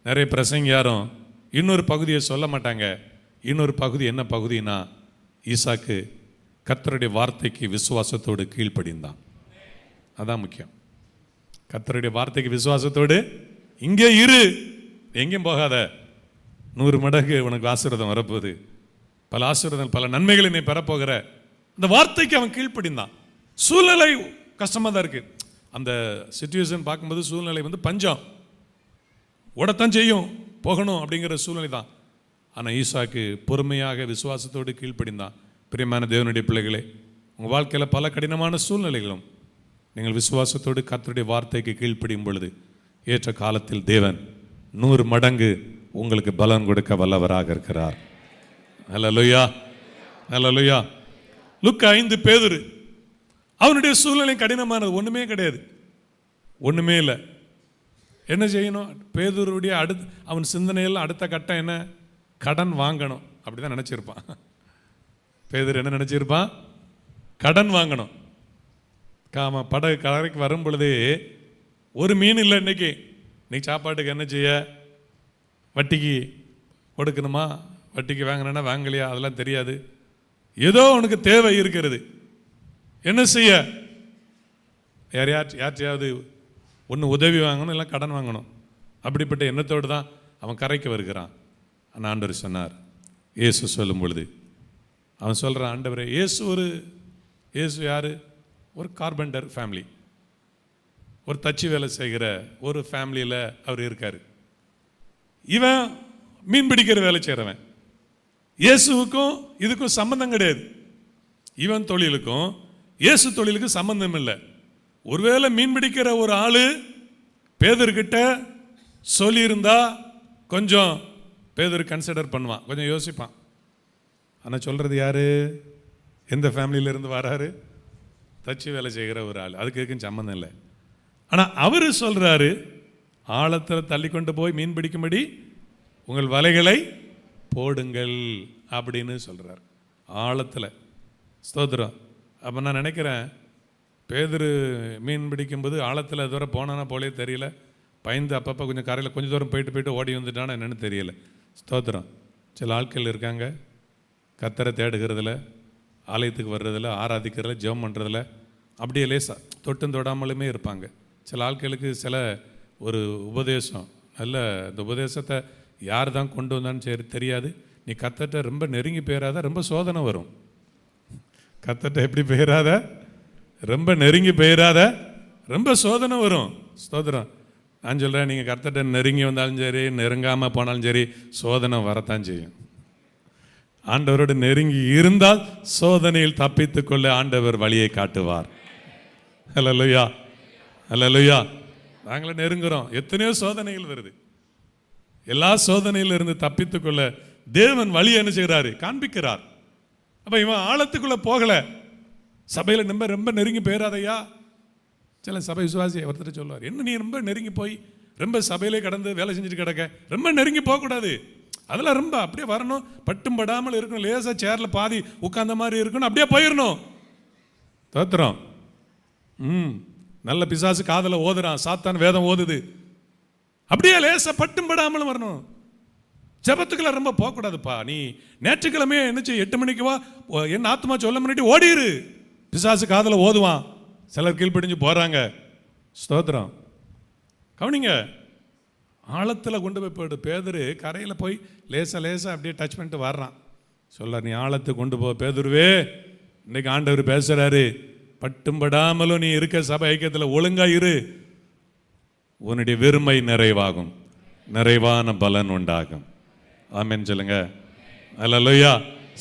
நிறைய பிரசங்கியாரும் இன்னொரு பகுதியை சொல்ல மாட்டாங்க. இன்னொரு பகுதி என்ன பகுதினா, ஈசாக்கு கர்த்தருடைய வார்த்தைக்கு விசுவாசத்தோடு கீழ்ப்படிந்தான். அதான் முக்கியம். கர்த்தருடைய வார்த்தைக்கு விசுவாசத்தோடு இங்கே இரு, எங்கேயும் போகாத, 100 மடங்கு உனக்கு ஆசீர்வாதம் வரப்போகுது, பல ஆசீர்வாதம் பல நன்மைகளை நீ பெறப்போகிற. அந்த வார்த்தைக்கு அவன் கீழ்ப்படிந்தான். சூழ்நிலை கஷ்டமாக தான் இருக்கு. அந்த சிச்சுவேஷன் பார்க்கும்போது சூழ்நிலை பஞ்சம், ஓடத்தான் செய்யும், போகணும் அப்படிங்கிற சூழ்நிலை தான். ஆனால் ஈசாக்கு பொறுமையாக விசுவாசத்தோடு கீழ்ப்படிந்தான். பிரியமான தேவனுடைய பிள்ளைகளே, உங்கள் வாழ்க்கையில் பல கடினமான சூழ்நிலைகளும் நீங்கள் விசுவாசத்தோடு கர்த்தருடைய வார்த்தைக்கு கீழ்ப்படியும் பொழுது ஏற்ற காலத்தில் தேவன் 100 மடங்கு உங்களுக்கு பலன் கொடுக்க வல்லவராக இருக்கிறார். அல்லேலூயா, அல்லேலூயா. லூக்கா 5 பேதுரு, அவனுடைய சூழ்நிலை கடினமானது, ஒன்றுமே கிடையாது, ஒன்றுமே இல்லை. என்ன செய்யணும்? பேதுருடைய அவன் சிந்தனையில் அடுத்த கட்டம் என்ன? கடன் வாங்கணும். அப்படிதான் நினைச்சிருப்பான். பேதுரு என்ன நினைச்சிருப்பான்? கடன் வாங்கணும். படகு கரைக்கு வரும் பொழுதே ஒரு மீன் இல்லை. இன்னைக்கு சாப்பாட்டுக்கு என்ன செய்ய? வட்டிக்கு கொடுக்கணுமா? வட்டிக்கு வாங்கினா வாங்கலையா அதெல்லாம் தெரியாது. ஏதோ உனக்கு தேவை இருக்கிறது. என்ன செய்ய? யார்ட்டையாவது ஒன்று உதவி வாங்கணும், இல்லை கடன் வாங்கணும். அப்படிப்பட்ட எண்ணத்தோடு தான் அவன் கரைக்கு வருகிறான். ஆனால் ஆண்டவர் சொன்னார், இயேசு சொல்லும் பொழுது அவன் சொல்கிறான், ஆண்டவரே, இயேசு யார்? ஒரு கார்பெண்டர் ஃபேமிலி, ஒரு தச்சு வேலை செய்கிற ஒரு ஃபேமிலியில் அவர் இருக்கார். இவன் மீன் பிடிக்கிற வேலை செய்கிறவன். இயேசுவுக்கும் இதுக்கும் சம்பந்தம் கிடையாது. இவன் தொழிலுக்கும் இயேசு தொழிலுக்கும் சம்பந்தம் இல்லை. ஒருவேளை மீன் பிடிக்கிற ஒரு ஆளு பேதுருக்கிட்ட சொல்லியிருந்தா கொஞ்சம் பேதுரு கன்சிடர் பண்ணுவான், கொஞ்சம் யோசிப்பான். ஆனால் சொல்றது யாரு? எந்த ஃபேமிலியிலிருந்து வராரு? தச்சு வேலை செய்கிற ஒரு ஆள். அதுக்கு இருக்குன்னு சம்பந்தம் இல்லை. ஆனால் அவர் சொல்றாரு, ஆழத்தில் தள்ளி கொண்டு போய் மீன் பிடிக்கும்படி உங்கள் வலைகளை போடுங்கள் அப்படின்னு சொல்றார். ஆழத்தில். ஸ்தோத்திரம். அப்போ நான் நினைக்கிறேன், பேதுரு மீன் பிடிக்கும்போது ஆழத்தில் அது வரை போனானா போலே தெரியல. பயந்து அப்பப்போ கொஞ்சம் கரையில் கொஞ்சம் தூரம் போயிட்டு ஓடி வந்துட்டானா என்னன்னு தெரியல. ஸ்தோத்திரம். சில ஆட்கள் இருக்காங்க, கர்த்தரை தேடுகிறதுல, ஆலயத்துக்கு வர்றதில், ஆராதிக்கிறதுல, ஜெபம் பண்ணுறதில் அப்படியே லேசா தொட்டும் தொடாமலுமே இருப்பாங்க. சில ஆட்களுக்கு சில ஒரு உபதேசம், நல்ல இந்த உபதேசத்தை யார் தான் கொண்டு வந்தான்னு சரி தெரியாது. நீ கர்த்தர்ட்ட ரொம்ப நெருங்கி போயிடாத, ரொம்ப சோதனை வரும். கர்த்தர்ட்ட எப்படி போயிடாத? ரொம்ப நெருங்கி போயிடாத, ரொம்ப சோதனை வரும். ஸ்தோத்திரம். நான் சொல்கிறேன், நீங்கள் கர்த்தர்ட்ட நெருங்கி வந்தாலும் சரி, நெருங்காமல் போனாலும் சரி, சோதனை வரத்தான் செய்யும். ஆண்டவரோடு நெருங்கி இருந்தால் சோதனையில் தப்பித்து கொள்ள ஆண்டவர் வழியை காட்டுவார். அல்லேலூயா, அல்லேலூயா. நாங்களே நெருங்குறோம், எத்தனையோ சோதனைகள் வருது. எல்லா சோதனையிலிருந்து தப்பித்து கொள்ள தேவன் வழி என்ன செய்கிறாரு? காண்பிக்கிறார். அப்ப இவன் ஆழத்துக்குள்ள போகல. சபையில ரொம்ப நெருங்கி போயிடாதையா. சில சபை விசுவாசி ஒருத்தர் சொல்லுவார், என்ன நீ ரொம்ப நெருங்கி போய் ரொம்ப சபையிலே கடந்து வேலை செஞ்சுட்டு கிடக்க, ரொம்ப நெருங்கி போகக்கூடாது. அதெல்லாம் ரொம்ப அப்படியே வரணும், பட்டும் படாமல் இருக்கணும், லேசா சேர்ல பாதி உட்கார்ந்த மாதிரி இருக்கணும், அப்படியே போயிடணும். தோத்திரம். நல்ல பிசாசு காதல ஓதுறான், சாத்தான் வேதம் ஓதுது, அப்படியே லேசா பட்டும் படாமல் வரணும். ஜபத்துக்குள்ள ரொம்ப போகக்கூடாதுப்பா. நீ நேற்றுக்கிழமை என்ன செய்ய, 8 மணிக்கு வா, என்ன ஆத்மா சொல்ல முன்னாடி ஓடிரு. பிசாசு காதல ஓதுவான், சிலர் கீழ்ப்படிஞ்சு போறாங்க. ஸ்தோத்திரம். கவனிங்க, ஆழத்தில் கொண்டு போய் போயிடு. பேதுரு கரையில் போய் லேசா அப்படியே டச் பண்ணிட்டு வர்றான். சொல்ல, நீ ஆழத்தை கொண்டு போ பேதுருவே, இன்னைக்கு ஆண்டவர் பேசுறாரு, பட்டும் படாமலும் நீ இருக்க சபை ஐக்கியத்தில் ஒழுங்கா இரு, உன்னுடைய வெறுமை நிறைவாகும், நிறைவான பலன் உண்டாகும். ஆமென் சொல்லுங்க. அல்லேலூயா.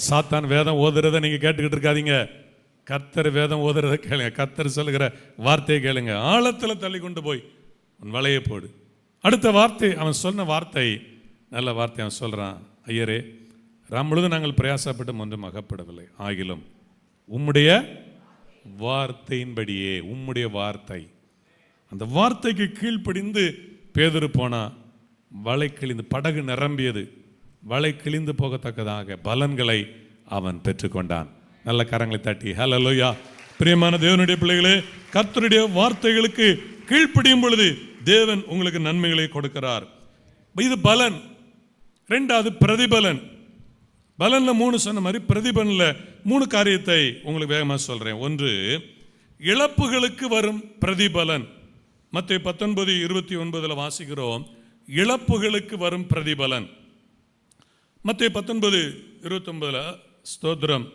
சாத்தான் வேதம் ஓதுறத நீங்க கேட்டுக்கிட்டு இருக்காதீங்க. கர்த்தர் வேதம் ஓதுறத கேளுங்க. கர்த்தர் சொல்லுகிற வார்த்தையை கேளுங்க. ஆழத்துல தள்ளி கொண்டு போய் உன் வலையை போடு. அடுத்த வார்த்தை, அவன் சொன்ன வார்த்தை நல்ல வார்த்தை. அவன் சொல்றான், ஐயரே, முழுதும் நாங்கள் பிரயாசப்பட்டு ஒன்றும் அகப்படவில்லை, ஆகிலும் உம்முடைய வார்த்தையின்படியே, உம்முடைய வார்த்தை, அந்த வார்த்தைக்கு கீழ்ப்படிந்து பேதுரு போனா வலை கிழிந்து, படகு நிரம்பியது, வலை கிழிந்து போகத்தக்கதாக பலன்களை அவன் பெற்றுக்கொண்டான். நல்ல கரங்களை தட்டி ஹல்லேலூயா. பிரியமான தேவனுடைய பிள்ளைகளே, கர்த்தருடைய வார்த்தைகளுக்கு கீழ்ப்படியும் பொழுது தேவன் உங்களுக்கு நன்மைகளை கொடுக்கிறார். இது பலன். ரெண்டாவது பிரதிபலன். பலன்ல 3 சொன்ன மாதிரி பிரதிபலன்ல 3 காரியத்தை உங்களுக்கு வேகமாக சொல்றேன். ஒன்று, இழப்புகளுக்கு வரும் பிரதிபலன். மத்தேயு 19:29 வாசிக்கிறோம், இழப்புகளுக்கு வரும் பிரதிபலன். மத்தேயு 19:29 ஸ்தோத்திரம்.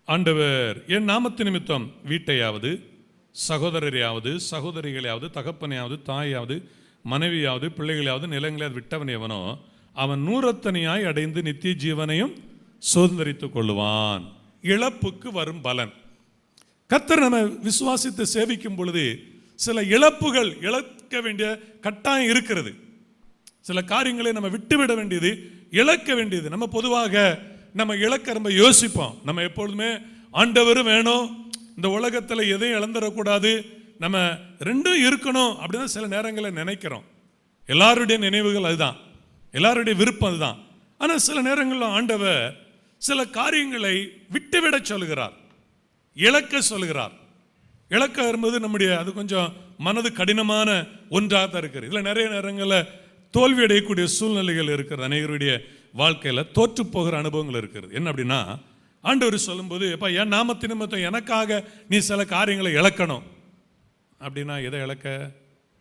ஆண்டவர், என் நாமத்து நிமித்தம் வீட்டையாவது, சகோதரரையாவது, சகோதரிகளையாவது, தகப்பனையாவது, தாயாவது, மனைவியாவது, பிள்ளைகளையாவது, நிலங்களையாவது விட்டவன் எவனோ அவன் 100 அடைந்து நித்திய ஜீவனையும் சுதந்தரித்துக் கொள்ளுவான். இழப்புக்கு வரும் பலன். கர்த்தர் நம்ம விசுவாசித்து சேவிக்கும் பொழுது சில இழப்புகள், இழக்க வேண்டிய கட்டாயம் இருக்கிறது. சில காரியங்களை நம்ம விட்டுவிட வேண்டியது, இழக்க வேண்டியது. நம்ம பொதுவாக நம்ம இழக்க ரொம்ப யோசிப்போம். நம்ம எப்பொழுதுமே ஆண்டவரும் வேணும், இந்த உலகத்தில் எதையும் இழந்துடக்கூடாது, நம்ம ரெண்டும் இருக்கணும் அப்படின்னு சில நேரங்களில் நினைக்கிறோம். எல்லாருடைய நினைவுகள் அதுதான், எல்லாருடைய விருப்பம் அதுதான். ஆனால் சில நேரங்களில் ஆண்டவர் சில காரியங்களை விட்டுவிட சொல்கிறார், இழக்க சொல்கிறார். இழக்க வரும்போது நம்முடைய அது கொஞ்சம் மனது கடினமான ஒன்றாக தான் இருக்கிறது. இதில் நிறைய நேரங்களில் தோல்வி அடையக்கூடிய சூழ்நிலைகள் இருக்கிறது. அநேகருடைய வாழ்க்கையில் தோற்று போகிற அனுபவங்கள் இருக்கிறது. என்ன அப்படின்னா, ஆண்டவர் சொல்லும்போது, எப்பா என் நாமத்தின் நிமித்தம் எனக்காக நீ சில காரியங்களை இழக்கணும் அப்படின்னா, எதை இழக்க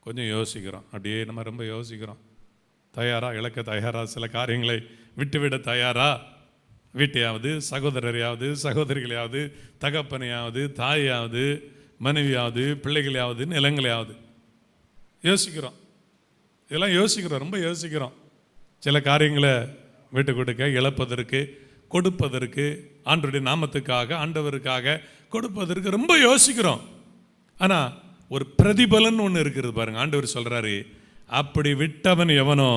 கொஞ்சம் யோசிக்கிறோம். அப்படியே நம்ம ரொம்ப யோசிக்கிறோம். தயாரா, இழக்க தயாரா, சில காரியங்களை விட்டுவிட தயாரா? வீட்டையாவது, சகோதரரையாவது, சகோதரிகளையாவது, தகப்பனையாவது, தாயாவது, மனைவியாவது, பிள்ளைகளையாவது, நிலங்களையாவது யோசிக்கிறோம். இதெல்லாம் யோசிக்கிறோம், ரொம்ப யோசிக்கிறோம். சில காரியங்களை விட்டு கொடுக்க, இழப்பதற்கு, கொடுப்பதற்கு, ஆண்டவருடைய நாமத்துக்காக, ஆண்டவருக்காக கொடுப்பதற்கு ரொம்ப யோசிக்கிறோம். ஆனால் ஒரு பிரதிபலன் ஒன்று இருக்கிறது பாருங்க. ஆண்டவர் சொல்றாரு, அப்படி விட்டவன் எவனோ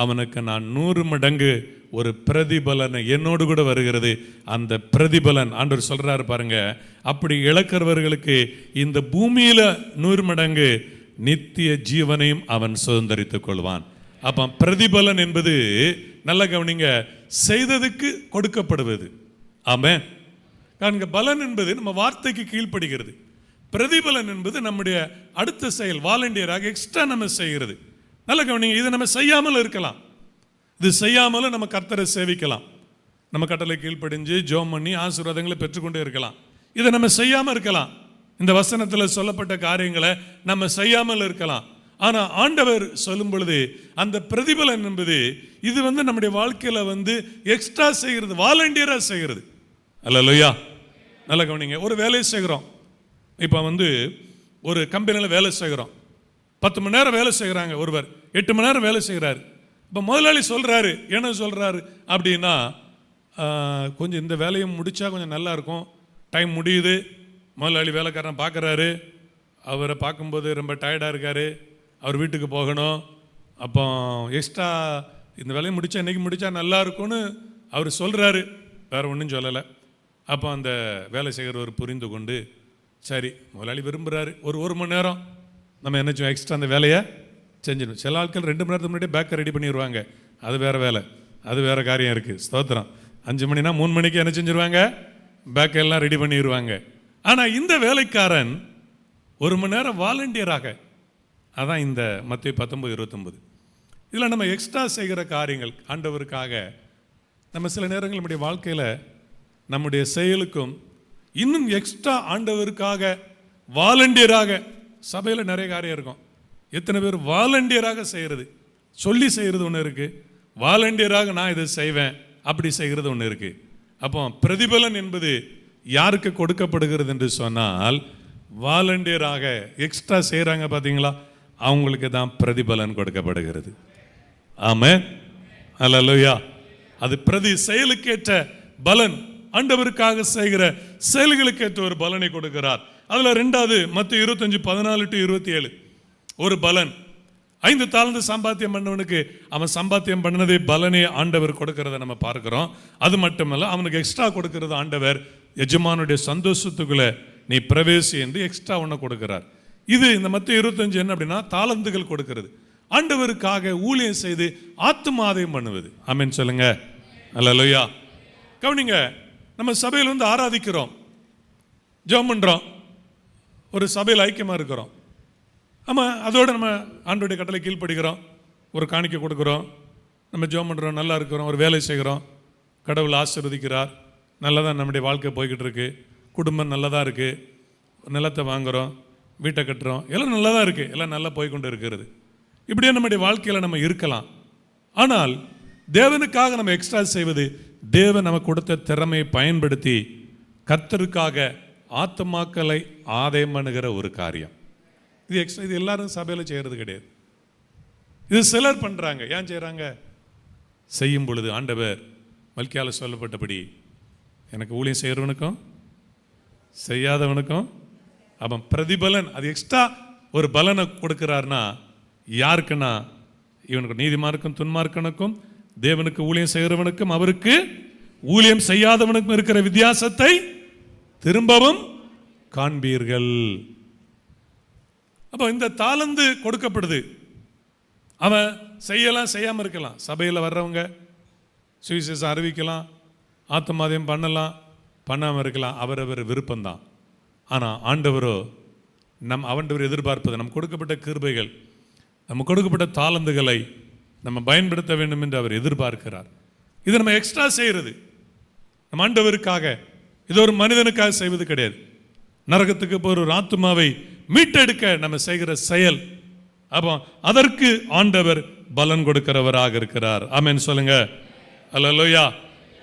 அவனுக்கு நான் 100 மடங்கு ஒரு பிரதிபலன் என்னோடு கூட வருகிறது. அந்த பிரதிபலன் ஆண்டவர் சொல்றாரு பாருங்க, அப்படி இழக்கிறவர்களுக்கு இந்த பூமியில 100 மடங்கு நித்திய ஜீவனையும் அவன் சுதந்தரித்துக் கொள்வான். அப்ப பிரதிபலன் என்பது, நல்ல கவனிங்க, செய்ததுக்கு கொடுக்கப்படுவது. ஆமென். காண்க, பலன் என்பது நம்ம வார்த்தைக்கு கீழ்ப்படுகிறது. பிரதிபலன் என்பது நம்முடைய அடுத்த செயல், வாலண்டியராக எக்ஸ்ட்ரா நம்ம செய்கிறது. நல்ல கவனிங்க, இதை நம்ம செய்யாமல் இருக்கலாம், இது செய்யாமலும் நம்ம கர்த்தரை சேவிக்கலாம், நம்ம கட்டளை கீழ்ப்படிஞ்சு ஜெபம் பண்ணி ஆசீர்வாதங்களை பெற்றுக்கொண்டே இருக்கலாம். இதை நம்ம செய்யாமல் இருக்கலாம், இந்த வசனத்தில் சொல்லப்பட்ட காரியங்களை நம்ம செய்யாமல் இருக்கலாம். ஆனால் ஆண்டவர் சொல்லும் பொழுது அந்த பிரதிபலன் என்பது இது நம்முடைய வாழ்க்கையில் எக்ஸ்ட்ரா செய்கிறது, வாலண்டியராக செய்கிறது. அல்லேலூயா. நல்ல கவனிங்க, ஒரு வேலையை செய்கிறோம். இப்போ ஒரு கம்பெனியில் வேலை செய்கிறோம். 10 மணி நேரம் வேலை செய்கிறாங்க, ஒருவர் 8 மணி நேரம் வேலை செய்கிறாரு. இப்போ முதலாளி சொல்கிறாரு, என்ன சொல்கிறாரு அப்படின்னா, கொஞ்சம் இந்த வேலையை முடித்தா கொஞ்சம் நல்லா இருக்கும், டைம் முடியுது. முதலாளி வேலைக்காரன் பார்க்குறாரு, அவரை பார்க்கும்போது ரொம்ப டயர்டாக இருக்கார், அவர் வீட்டுக்கு போகணும், அப்போ எக்ஸ்ட்ரா இந்த வேலையை முடித்தா இன்றைக்கி முடித்தா நல்லா இருக்கும்னு அவர் சொல்கிறாரு, வேறு ஒன்றும் சொல்லலை. அப்போ அந்த வேலை செய்கிறவர் புரிந்து கொண்டு, சரி முதலாளி விரும்புகிறாரு, ஒரு மணி நேரம் நம்ம என்ன எக்ஸ்ட்ரா அந்த வேலையை செஞ்சிடணும். சில ஆட்கள் 2 மணி நேரத்துக்கு முன்னாடியே பேக்கை ரெடி பண்ணிடுவாங்க, அது வேறு வேலை, அது வேறு காரியம் இருக்குது. ஸ்தோத்திரம். 5 மணினா 3 மணிக்கு என்ன செஞ்சுருவாங்க, பேக்கெல்லாம் ரெடி பண்ணிடுவாங்க. ஆனால் இந்த வேலைக்காரன் 1 மணி நேரம் வாலண்டியராக, அதான் இந்த மத்தேயு 19:29. இதில் நம்ம எக்ஸ்ட்ரா செய்கிற காரியங்கள் ஆண்டவருக்காக, நம்ம சில நேரங்கள் நம்முடைய வாழ்க்கையில் நம்முடைய செயலுக்கும் இன்னும் எக்ஸ்ட்ரா ஆண்டவருக்காக வாலண்டியராக, சபையில் நிறைய காரியம் இருக்கும். எத்தனை பேர் வாலண்டியராக செய்கிறது, சொல்லி செய்கிறது ஒன்று இருக்குது, வாலண்டியராக நான் இதை செய்வேன் அப்படி செய்கிறது ஒன்று இருக்குது. அப்போ பிரதிபலன் என்பது யாருக்கு கொடுக்கப்படுகிறது என்று சொன்னால், வாலண்டியராக எக்ஸ்ட்ரா செய்கிறாங்க பார்த்தீங்களா, அவங்களுக்கு தான் பிரதிபலன் கொடுக்கப்படுகிறது. ஆமென், அல்லேலூயா. அது பிரதி செயலுக்கேற்ற பலன், ஆண்டவருக்காக செய்கிற செயல்களுக்கேற்ற ஒரு பலனை கொடுக்கிறார். அதில் 2வது மத்தேயு 25:14-27 ஒரு பலன். 5 தாலந்து சம்பாத்தியம் பண்ணவனுக்கு அவன் சம்பாத்தியம் பண்ணதே பலனே ஆண்டவர் கொடுக்கிறத நம்ம பார்க்கிறோம். அது மட்டுமல்ல, அவனுக்கு எக்ஸ்ட்ரா கொடுக்கிறது ஆண்டவர், எஜமானுடைய சந்தோஷத்துக்குள்ள நீ பிரவேசி என்று எக்ஸ்ட்ரா ஒன்று கொடுக்கிறார். இது இந்த மத்தேயு 25 என்ன அப்படின்னா, தாளந்துகள் கொடுக்கிறது, ஆண்டவருக்காக ஊழியம் செய்து ஆத்துமாதயம் பண்ணுவது. ஆமென் சொல்லுங்க, அல்லேலூயா. கவனிங்க, நம்ம சபையில் வந்து ஆராதிக்கிறோம், ஜெபம் பண்ணுறோம், ஒரு சபையில் ஐக்கியமாக இருக்கிறோம். ஆமாம், அதோடு நம்ம ஆண்டவருடைய கட்டளை கீழ்ப்படுகிறோம், ஒரு காணிக்கை கொடுக்குறோம், நம்ம ஜெபம் பண்ணுறோம், நல்லா இருக்கிறோம், ஒரு வேலை செய்கிறோம், கடவுள் ஆசீர்வதிக்கிறார், நல்லதாக நம்முடைய வாழ்க்கை போய்கிட்டு இருக்கு, குடும்பம் நல்லதாக இருக்குது, நிலத்தை வாங்குகிறோம், வீட்டை கட்டுறோம், எல்லாம் நல்லா தான் இருக்குது, எல்லாம் நல்லா போய்கொண்டு இருக்கிறது. இப்படியே நம்முடைய வாழ்க்கையில் நம்ம இருக்கலாம். ஆனால் தேவனுக்காக நம்ம எக்ஸ்ட்ரா செய்வது, தேவன் நமக்கு கொடுத்த திறமையை பயன்படுத்தி கர்த்தருக்காக ஆத்துமாக்களை ஆதாயம் பண்ணுகிற ஒரு காரியம். இது எக்ஸ்ட்ரா, இது எல்லாரும் சபையில் செய்கிறது கிடையாது, இது சிலர் பண்ணுறாங்க. ஏன் செய்கிறாங்க, செய்யும் பொழுது ஆண்டவர் மல்கியால சொல்லப்பட்டபடி, எனக்கு ஊழியம் செய்கிறவனுக்கும் செய்யாதவனுக்கும் அவன் பிரதிபலன், அது எக்ஸ்ட்ரா ஒரு பலனை கொடுக்கிறார்னா யாருக்குன்னா, இவனுக்கு நீதிமானுக்கும் துன்மார்க்கனுக்கும் தேவனுக்கு ஊழியம் செய்கிறவனுக்கும் அவருக்கு ஊழியம் செய்யாதவனுக்கும் இருக்கிற வித்தியாசத்தை திரும்பவும் காண்பீர்கள். அப்போ இந்த தாளந்து கொடுக்கப்படுது, அவன் செய்யலாம் செய்யாமல் இருக்கலாம். சபையில் வர்றவங்க சுவிசேஷம் அறிவிக்கலாம், ஆத்துமாதயம் பண்ணலாம், பண்ணாமல் இருக்கலாம், அவரவர் விருப்பம்தான். ஆனால் ஆண்டவரோ ஆண்டவர் எதிர்பார்ப்பது, நம்ம கொடுக்கப்பட்ட கிருபைகள், நம்ம கொடுக்கப்பட்ட தாளந்துகளை நம்ம பயன்படுத்த வேண்டும் என்று அவர் எதிர்பார்க்கிறார். இதை நம்ம எக்ஸ்ட்ரா செய்கிறது நம்ம ஆண்டவருக்காக, இது ஒரு மனிதனுக்காக செய்வது கிடையாது. நரகத்துக்கு போகிற ஒரு ஆத்துமாவை மீட்டெடுக்க நம்ம செய்கிற செயல். அப்போ அதற்கு ஆண்டவர் பலன் கொடுக்கிறவராக இருக்கிறார். ஆமென் சொல்லுங்க, அல்லேலூயா.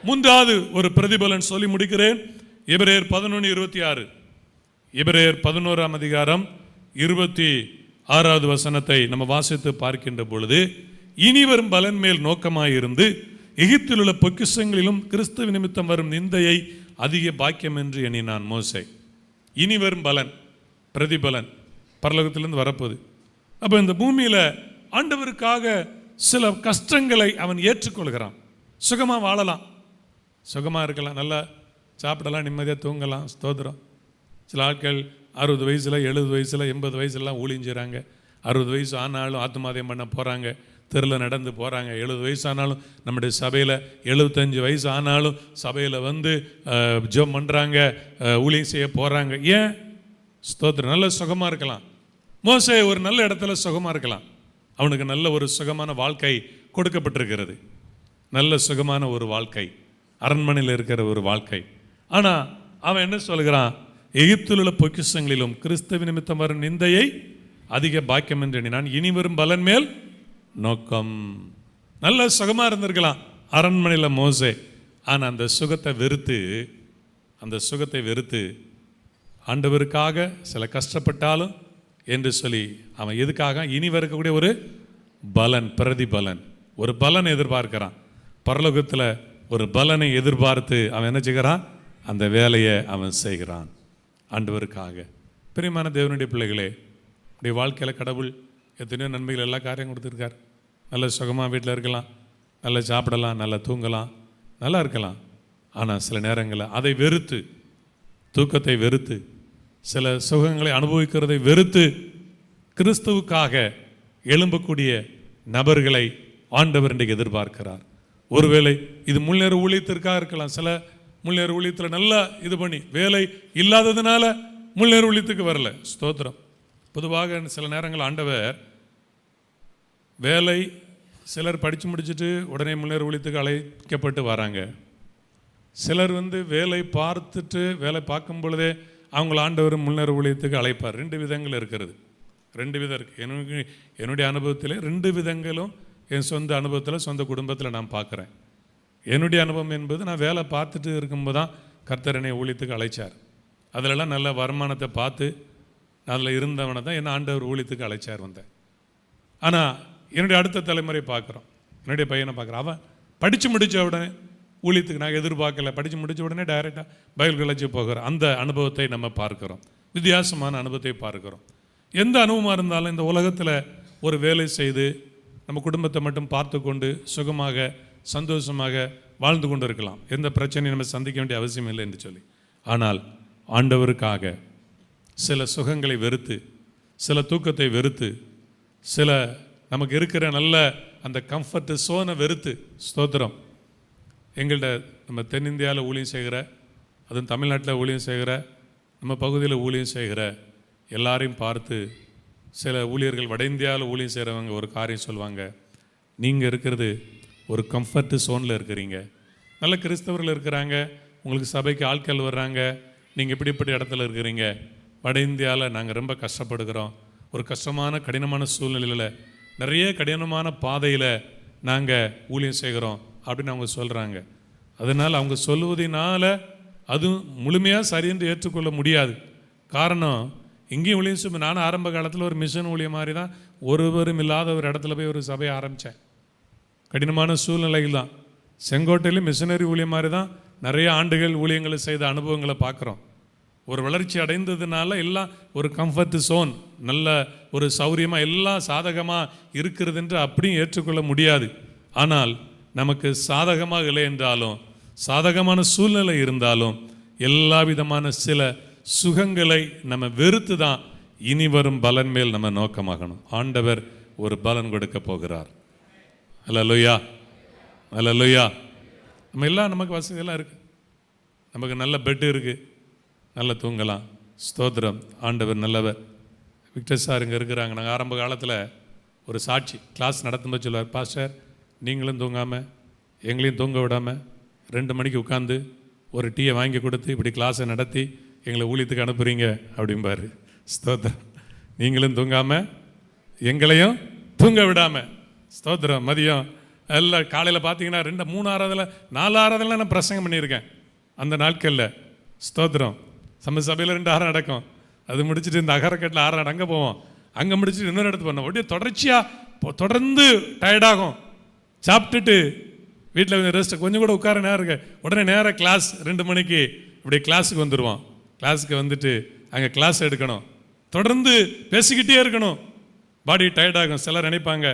3வது ஒரு பிரதிபலன் சொல்லி முடிக்கிறேன். எபிரேயர் 11:26, எபிரேயர் 11ஆம் அதிகாரம் 26வது வசனத்தை நம்ம வாசித்து பார்க்கின்ற பொழுது, இனி வரும் பலன் மேல் நோக்கமாயிருந்து எகிப்தில் உள்ள பொக்கிஷங்களிலும் கிறிஸ்துவ நிமித்தம் வரும் நிந்தையை அதிக பாக்கியம் என்று எண்ணினான் மோசே. இனி வரும் பலன், பிரதிபலன் பரலோகத்திலிருந்து வரப்போகுது. அப்போ இந்த பூமியில் ஆண்டவருக்காக சில கஷ்டங்களை அவன் ஏற்றுக்கொள்கிறான். சுகமாக வாழலாம், சுகமாக இருக்கலாம், நல்லா சாப்பிடலாம், நிம்மதியாக தூங்கலாம், ஸ்தோத்திரம். சில ஆட்கள் 60 வயசில் 70 வயசில் 80 வயசுலாம் ஊழியம் செய்கிறாங்க. 60 வயசு ஆனாலும் ஆத்துமாதயம் பண்ண போகிறாங்க, தெருவில் நடந்து போகிறாங்க. 70 வயசு ஆனாலும் நம்முடைய சபையில், 75 வயசு ஆனாலும் சபையில் வந்து ஜெபம் பண்ணுறாங்க, ஊழியம் செய்ய போகிறாங்க. ஏன்? ஸ்தோத்திரம், நல்ல சுகமாக இருக்கலாம். மோசே ஒரு நல்ல இடத்துல சுகமாக இருக்கலாம், அவனுக்கு நல்ல ஒரு சுகமான வாழ்க்கை கொடுக்கப்பட்டிருக்கிறது, நல்ல சுகமான ஒரு வாழ்க்கை, அரண்மனையில் இருக்கிற ஒரு வாழ்க்கை. ஆனால் அவன் என்ன சொல்கிறான், எகிப்தில் உள்ள பொக்கிஷங்களிலும் கிறிஸ்துவ நிமித்தம் வரும் நிந்தையை அதிக பாக்கியம் என்று எண்ணினான், இனி வரும் பலன் மேல் நோக்கம். நல்ல சுகமாக இருந்திருக்கலாம் அரண்மனையில் மோசே. ஆனால் அந்த சுகத்தை வெறுத்து ஆண்டவருக்காக சில கஷ்டப்பட்டாலும் என்று சொல்லி அவன் எதுக்காக, இனி வரக்கூடிய ஒரு பலன், பிரதிபலன், ஒரு பலனை எதிர்பார்க்கிறான். பரலோகத்தில் ஒரு பலனை எதிர்பார்த்து அவன் என்ன செய்கிறான், அந்த வேலையை அவன் செய்கிறான் ஆண்டவருக்காக. பிரியமான தேவனுடைய பிள்ளைகளே, உடைய வாழ்க்கையில் கடவுள் எத்தனையோ நன்மைகள் எல்லா காரியம் கொடுத்துருக்கார். நல்ல சுகமாக வீட்டில் இருக்கலாம், நல்லா சாப்பிடலாம், நல்லா தூங்கலாம், நல்லா இருக்கலாம். ஆனால் சில நேரங்களில் அதை வெறுத்து, தூக்கத்தை வெறுத்து, சில சுகங்களை அனுபவிக்கிறதை வெறுத்து கிறிஸ்துவுக்காக எழும்பக்கூடிய நபர்களை ஆண்டவர் இன்றைக்கு எதிர்பார்க்கிறார். ஒருவேளை இது முன்னேற ஊழியத்திற்காக இருக்கலாம். சில முன்னேற ஊழியத்தில் நல்லா இது பண்ணி வேலை இல்லாததுனால முன்னேற ஊழியத்துக்கு வரல. ஸ்தோத்திரம். பொதுவாக சில நேரங்கள் ஆண்டவர் வேலை, சிலர் படித்து முடிச்சுட்டு உடனே முன்னேற ஊழியத்துக்கு அழைக்கப்பட்டு வராங்க. சிலர் வேலை பார்த்துட்டு வேலை பார்க்கும் பொழுதே அவங்கள ஆண்டவர் முன்னேற ஊழியத்துக்கு அழைப்பார். 2 விதங்கள் இருக்கிறது. 2 விதம் இருக்குது. என்னுடைய அனுபவத்தில் 2 விதங்களும் என் சொந்த அனுபவத்தில், சொந்த குடும்பத்தில் நான் பார்க்குறேன். என்னுடைய அனுபவம் என்பது, நான் வேலை பார்த்துட்டு இருக்கும்போது தான் கர்த்தர் என்னை ஊழியத்துக்கு அழைச்சார். அதிலெல்லாம் நல்ல வருமானத்தை பார்த்து அதில் இருந்தவனை தான் என்ன ஆண்டவர் ஊழியத்துக்கு அழைச்சார் வந்தேன். ஆனால் என்னுடைய அடுத்த தலைமுறை பார்க்குறோம். என்னுடைய பையனை பார்க்குறேன். அவன் படித்து முடித்த உடனே ஊழியத்துக்கு நாங்கள் எதிர்பார்க்கல, படித்து முடித்த உடனே டைரெக்டாக பைபிள் காலேஜ் போகிறோம். அந்த அனுபவத்தை நம்ம பார்க்குறோம். வித்தியாசமான அனுபவத்தை பார்க்குறோம். எந்த அனுபவமாக இருந்தாலும் இந்த உலகத்தில் ஒரு வேலை செய்து நம்ம குடும்பத்தை மட்டும் பார்த்து கொண்டு சுகமாக சந்தோஷமாக வாழ்ந்து கொண்டு இருக்கலாம். எந்த பிரச்சனையும் நம்ம சந்திக்க வேண்டிய அவசியம் இல்லை என்று சொல்லி. ஆனால் ஆண்டவருக்காக சில சுகங்களை வெறுத்து, சில தூக்கத்தை வெறுத்து, சில நமக்கு இருக்கிற நல்ல அந்த கம்ஃபர்ட் சோனை வெறுத்து, ஸ்தோத்திரம், எங்கள்கிட்ட நம்ம தென்னிந்தியாவில் ஊழியம் செய்கிற, அதுவும் தமிழ்நாட்டில் ஊழியம் செய்கிற, நம்ம பகுதியில் ஊழியம் செய்கிற எல்லாரையும் பார்த்து சில ஊழியர்கள் வட இந்தியாவில் ஊழியம் செய்கிறவங்க ஒரு காரியம் சொல்லுவாங்க. நீங்கள் இருக்கிறது ஒரு கம்ஃபர்ட் சோனில் இருக்கிறீங்க. நல்ல கிறிஸ்தவர்கள் இருக்கிறாங்க, உங்களுக்கு சபைக்கு ஆட்கள் வர்றாங்க, நீங்கள் இப்படிப்பட்ட இடத்துல இருக்கிறீங்க. வட இந்தியாவில் நாங்கள் ரொம்ப கஷ்டப்படுகிறோம். ஒரு கஷ்டமான கடினமான சூழ்நிலையில், நிறைய கடினமான பாதையில் நாங்கள் ஊழியம் செய்கிறோம் அப்படின்னு அவங்க சொல்கிறாங்க. அதனால் அவங்க சொல்லுவதனால அதுவும் முழுமையாக சரியென்று ஏற்றுக்கொள்ள முடியாது. காரணம், இங்கேயும் ஊழியம் செய்ய, நானும் ஆரம்ப காலத்தில் ஒரு மிஷன் ஊழியம் மாதிரி தான், ஒருவரும் இல்லாத ஒரு இடத்துல போய் ஒரு சபையை ஆரம்பித்தேன். கடினமான சூழ்நிலைகள் தான். செங்கோட்டையிலும் மிஷனரி ஊழியம் மாதிரி தான் நிறைய ஆண்டுகள் ஊழியங்களை செய்த அனுபவங்களை பார்க்குறோம். ஒரு வளர்ச்சி அடைந்ததுனால எல்லாம் ஒரு கம்ஃபர்ட் சோன், நல்ல ஒரு சௌரியமாக எல்லாம் சாதகமாக இருக்கிறது என்று அப்படியும் ஏற்றுக்கொள்ள முடியாது. ஆனால் நமக்கு சாதகமாக இல்லை என்றாலும், சாதகமான சூழ்நிலை இருந்தாலும், எல்லா விதமான சில சுகங்களை நம்ம வெறுத்து தான் இனி வரும் பலன் மேல் நம்ம நோக்கமாகணும். ஆண்டவர் ஒரு பலன் கொடுக்க போகிறார். அல்லேலூயா, அல்லேலூயா. நம்ம எல்லாம், நமக்கு வசதியெல்லாம் இருக்குது, நமக்கு நல்ல பெட்டு இருக்குது, நல்லா தூங்கலாம். ஸ்தோத்திரம், ஆண்டவர் நல்லவர். விக்டர் சார் இங்கே இருக்கிறாங்க. நாங்கள் ஆரம்ப காலத்தில் ஒரு சாட்சி கிளாஸ் நடத்தும்போது சொல்லுவார், பாஸ்டர் நீங்களும் தூங்காமல் எங்களையும் தூங்க விடாமல் 2 மணிக்கு உட்காந்து ஒரு டீயை வாங்கி கொடுத்து இப்படி கிளாஸை நடத்தி எங்களை ஊழியத்துக்கு அனுப்புகிறீங்க அப்படிம்பார். ஸ்தோத்திரம், நீங்களும் தூங்காமல் எங்களையும் தூங்க விடாமல். ஸ்தோத்திரம். மதியம் எல்லாம் காலையில் பார்த்தீங்கன்னா 2, 3 ஆறாவதில் 4 ஆறாவதில் நான் பிரசங்கம் பண்ணியிருக்கேன் அந்த நாட்களில். ஸ்தோத்திரம். சபையில் 2 ஆரம் நடக்கும். அது முடிச்சுட்டு இந்த அகரக்கட்டில் 6 அங்கே போவோம். அங்கே முடிச்சுட்டு இன்னொரு இடத்துக்கு போனோம். அப்படியே தொடர்ச்சியாக தொடர்ந்து டயர்டாகும். சாப்பிட்டுட்டு வீட்டில் ரெஸ்ட், கொஞ்சம் கூட உட்கார நேரம் இருக்கு, உடனே நேராக கிளாஸ் 2 மணிக்கு இப்படி கிளாஸுக்கு வந்துடுவோம். கிளாஸுக்கு வந்துட்டு அங்கே கிளாஸ் எடுக்கணும், தொடர்ந்து பேசிக்கிட்டே இருக்கணும். பாடி டயர்டாகும். சிலர் நினைப்பாங்க,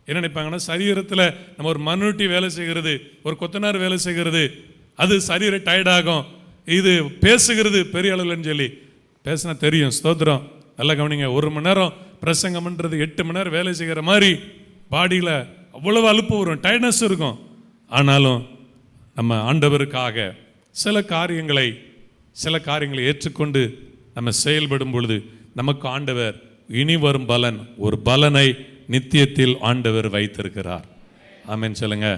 என்ன நினைப்பாங்கன்னா, சரீரத்தில் நம்ம ஒரு மண்ணுட்டி வேலை செய்கிறது, ஒரு கொத்தனார் வேலை செய்கிறது, அது சரீரம் டயர்டாகும். இது பேசுகிறது பெரிய அளவுலன்னு சொல்லி பேசினா தெரியும். ஸ்தோத்திரம். நல்லா கவனிங்க. 1 மணி நேரம் பிரசங்கம்ன்றது 8 மணி நேரம் வேலை செய்கிற மாதிரி பாடியில் அவ்வளவு அலுப்பு வரும், டயர்ட்னஸ் இருக்கும். ஆனாலும் நம்ம ஆண்டவருக்காக சில காரியங்களை ஏற்றுக்கொண்டு நம்ம செயல்படும் பொழுது நமக்கு ஆண்டவர் இனி வரும் பலன், ஒரு பலனை நித்தியத்தில் ஆண்டவர் வைத்திருக்கிறார். ஆமென் சொல்லுங்க.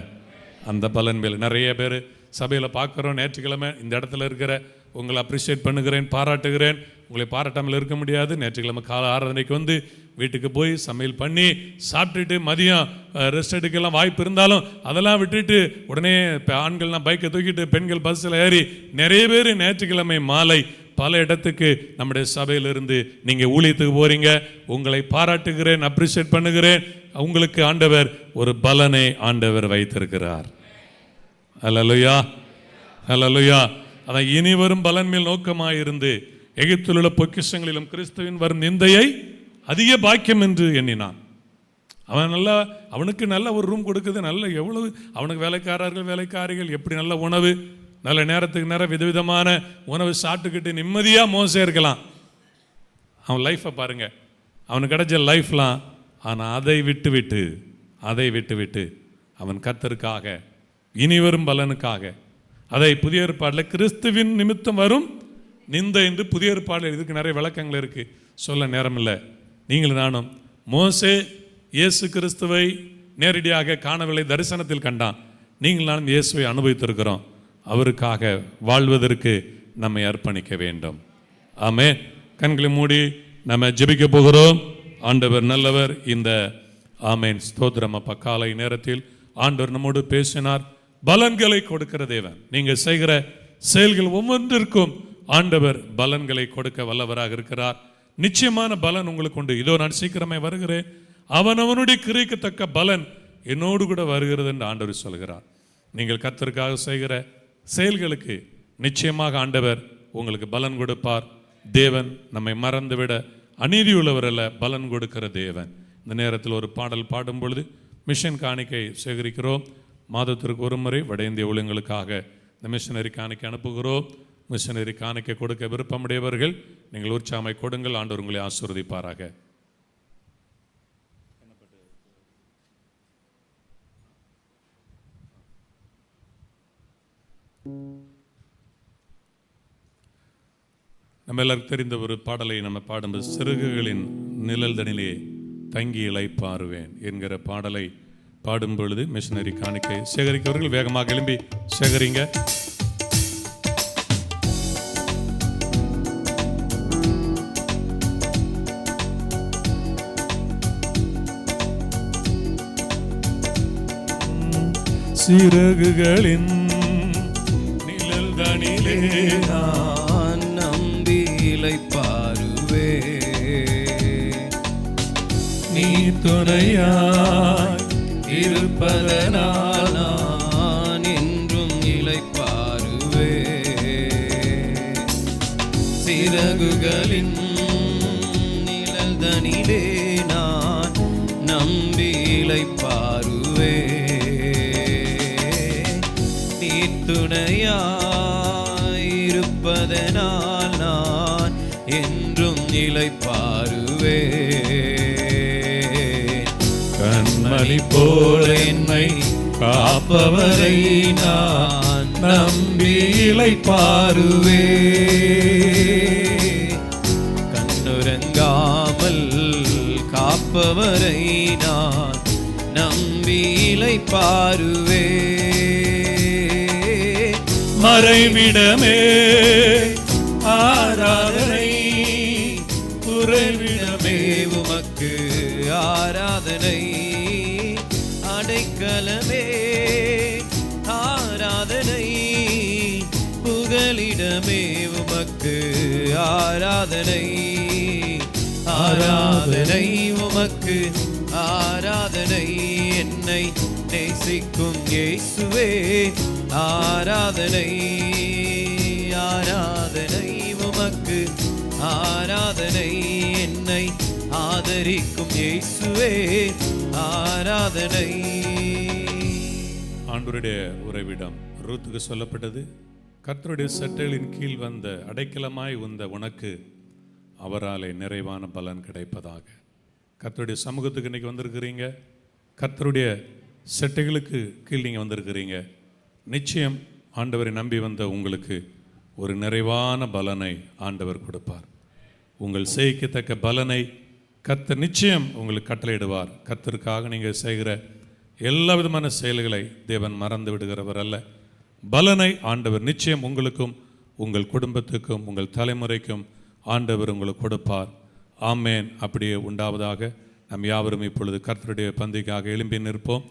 அந்த பலன் மேல் நிறைய பேர் சபையில் பார்க்குறோம். நேற்றுக்கிழமை இந்த இடத்துல இருக்கிற உங்களை அப்ரிஷியேட் பண்ணுகிறேன், பாராட்டுகிறேன். உங்களை பாராட்டாமல் இருக்க முடியாது. நேற்றுக்கிழமை காலை 6:30 வீட்டுக்கு போய் சமையல் பண்ணி சாப்பிட்டுட்டு மதியம் ரெஸ்ட் எடுக்கலாம் வாய்ப்பு இருந்தாலும் அதெல்லாம் விட்டுட்டு உடனே ஆண்கள்லாம் பைக்கை தூக்கிட்டு பெண்கள் பஸ்ஸில் ஏறி நிறைய பேர் நேற்றுக்கிழமை மாலை பல இடத்துக்கு நம்முடைய சபையிலிருந்து நீங்கள் ஊழியத்துக்கு போகிறீங்க. உங்களை பாராட்டுகிறேன், அப்ரிஷியேட் பண்ணுகிறேன். உங்களுக்கு ஆண்டவர் ஒரு பலனை ஆண்டவர் வைத்திருக்கிறார். அல்லேலூயா, அல்லேலூயா. அதான் இனி வரும் பலன் மேல் நோக்கமாயிருந்து எகிப்தில் உள்ள பொக்கிஷங்களிலும் கிறிஸ்துவின் வரும் நிந்தையை அதிக பாக்கியம் என்று எண்ணினான். அவன் நல்லா, அவனுக்கு நல்ல ஒரு ரூம் கொடுக்குது, நல்ல எவ்வளவு அவனுக்கு வேலைக்காரர்கள் வேலைக்காரிகள், எப்படி நல்ல உணவு, நல்ல நேரத்துக்கு நேரம் விதவிதமான உணவு சாப்பிட்டுக்கிட்டு நிம்மதியாக மோசம் இருக்கலாம். அவன் லைஃப்பை பாருங்கள், அவனுக்கு கிடைச்ச லைஃப்லாம். ஆனால் அதை விட்டு அவன் கர்த்தருக்காக இனி வரும் பலனுக்காக, அதை புதிய ஏற்பாடில் கிறிஸ்துவின் நிமித்தம் வரும் நிந்தை என்று புதிய ஏற்பாடில் இதுக்கு நிறைய விளக்கங்கள் இருக்குது, சொல்ல நேரம் இல்லை. நீங்களும் நானும், மோசே இயேசு கிறிஸ்துவை நேரடியாக காணவில்லை, தரிசனத்தில் கண்டான். நீங்கள் நானும் இயேசுவை அனுபவித்திருக்கிறோம். அவருக்காக வாழ்வதற்கு நம்மை அர்ப்பணிக்க வேண்டும். ஆமே. கண்களை மூடி நம்ம ஜெபிக்க போகிறோம். ஆண்டவர் நல்லவர். இந்த ஆமேன் ஸ்தோத்திரம். அப்பா, காலை நேரத்தில் ஆண்டவர் நம்மோடு பேசினார். பலன்களை கொடுக்கிற தேவன். நீங்கள் செய்கிற செயல்கள் ஒவ்வொன்றிற்கும் ஆண்டவர் பலன்களை கொடுக்க வல்லவராக இருக்கிறார். நிச்சயமான பலன் உங்களுக்கு உண்டு. இதோ நான் சீக்கிரமே வருகிறேன், அவனுடைய கிரியைக்கு தக்க பலன் என்னோடு கூட வருகிறது என்று ஆண்டவர் சொல்கிறார். நீங்கள் கர்த்தருக்காக செய்கிற செயல்களுக்கு நிச்சயமாக ஆண்டவர் உங்களுக்கு பலன் கொடுப்பார். தேவன் நம்மை மறந்துவிட அநீதி உள்ளவர் அல்ல, பலன் கொடுக்கிற தேவன். இந்த நேரத்தில் ஒரு பாடல் பாடும் பொழுது மிஷன் காணிக்கை சேகரிக்கிறோம். மாதத்திற்கு ஒரு முறை வட இந்திய ஊழியங்களுக்காக இந்த மிஷனரி காணிக்கை அனுப்புகிறோம். மிஷனரி காணிக்கை கொடுக்க விருப்பமுடையவர்கள் நீங்கள் உற்சாகமாய் கொடுங்கள். ஆண்டவர் உங்களை ஆசீர்வதிப்பாராக. நம்ம எல்லாருக்கும் தெரிந்த ஒரு பாடலை நம்ம பாடும்போது, சிறகுகளின் நிழல் தனிலே தங்கி இளைப்பாறுவேன் என்கிற பாடலை பாடும் பொழுது மிஷனரி காணிக்கை சேகரிக்கவர்கள் வேகமாக எழும்பி சேகரிங்க. சிறகுகளின் நிழல் தனிலே நான் நம்பி இளைப்பாறுவே, நீ துணையாய் இருப்பதனால் நான் என்றும் இளைப்பாறுவே. சிறகுகளின் நிழல் தனிலே நான் நம்பி இளைப்பாறுவே, நீ துணையாயிருப்பதனால் நான் என்றும் இளைப்பாறுவே. கண்மணி போல என்னை காப்பவரை நான் நம்பி இளைப்பாறுவே. கண்ணுறங்காமல் காப்பவரை நான் நம்பி இளைப்பாறுவே. மறைவிடமே ஆராதனை, உறைவிடமே உமக்கு ஆராதனை, அடைக்கலமே ஆராதனை, புகலிடமே உமக்கு ஆராதனை, ஆராதனை உமக்கு ஆராதனை. என்னை நேசிக்கும் இயேசுவே ஆராதனை, ஆராதனை உமக்கு ஆராதனை. என்னை ஆதரிக்கும் இயேசுவே ஆராதனை. ஆண்டவருடைய உறைவிடம் ரூத்துக்கு சொல்லப்பட்டது. கர்த்தருடைய சட்டைகளின் கீழ் வந்த அடைக்கலமாய் வந்த உனக்கு அவராலே நிறைவான பலன் கிடைப்பதாக. கர்த்தருடைய சமூகத்துக்கு இன்னைக்கு வந்திருக்கிறீங்க, கர்த்தருடைய சட்டைகளுக்கு கீழ் நீங்கள் வந்திருக்கிறீங்க. நிச்சயம் ஆண்டவரை நம்பி வந்த உங்களுக்கு ஒரு நிறைவான பலனை ஆண்டவர் கொடுப்பார். உங்கள் செய்யத்தக்க பலனை கர்த்தர் நிச்சயம் உங்களுக்கு கட்டளையிடுவார். கர்த்தருக்காக நீங்கள் செய்கிற எல்லா விதமான செயல்களை தேவன் மறந்து விடுகிறவர் அல்ல. பலனை ஆண்டவர் நிச்சயம் உங்களுக்கும் உங்கள் குடும்பத்துக்கும் உங்கள் தலைமுறைக்கும் ஆண்டவர் உங்களுக்கு கொடுப்பார். ஆமேன். அப்படியே உண்டாவதாக. நம் யாவரும் இப்பொழுது கர்த்தருடைய பந்திக்காக எழும்பி நிற்போம்.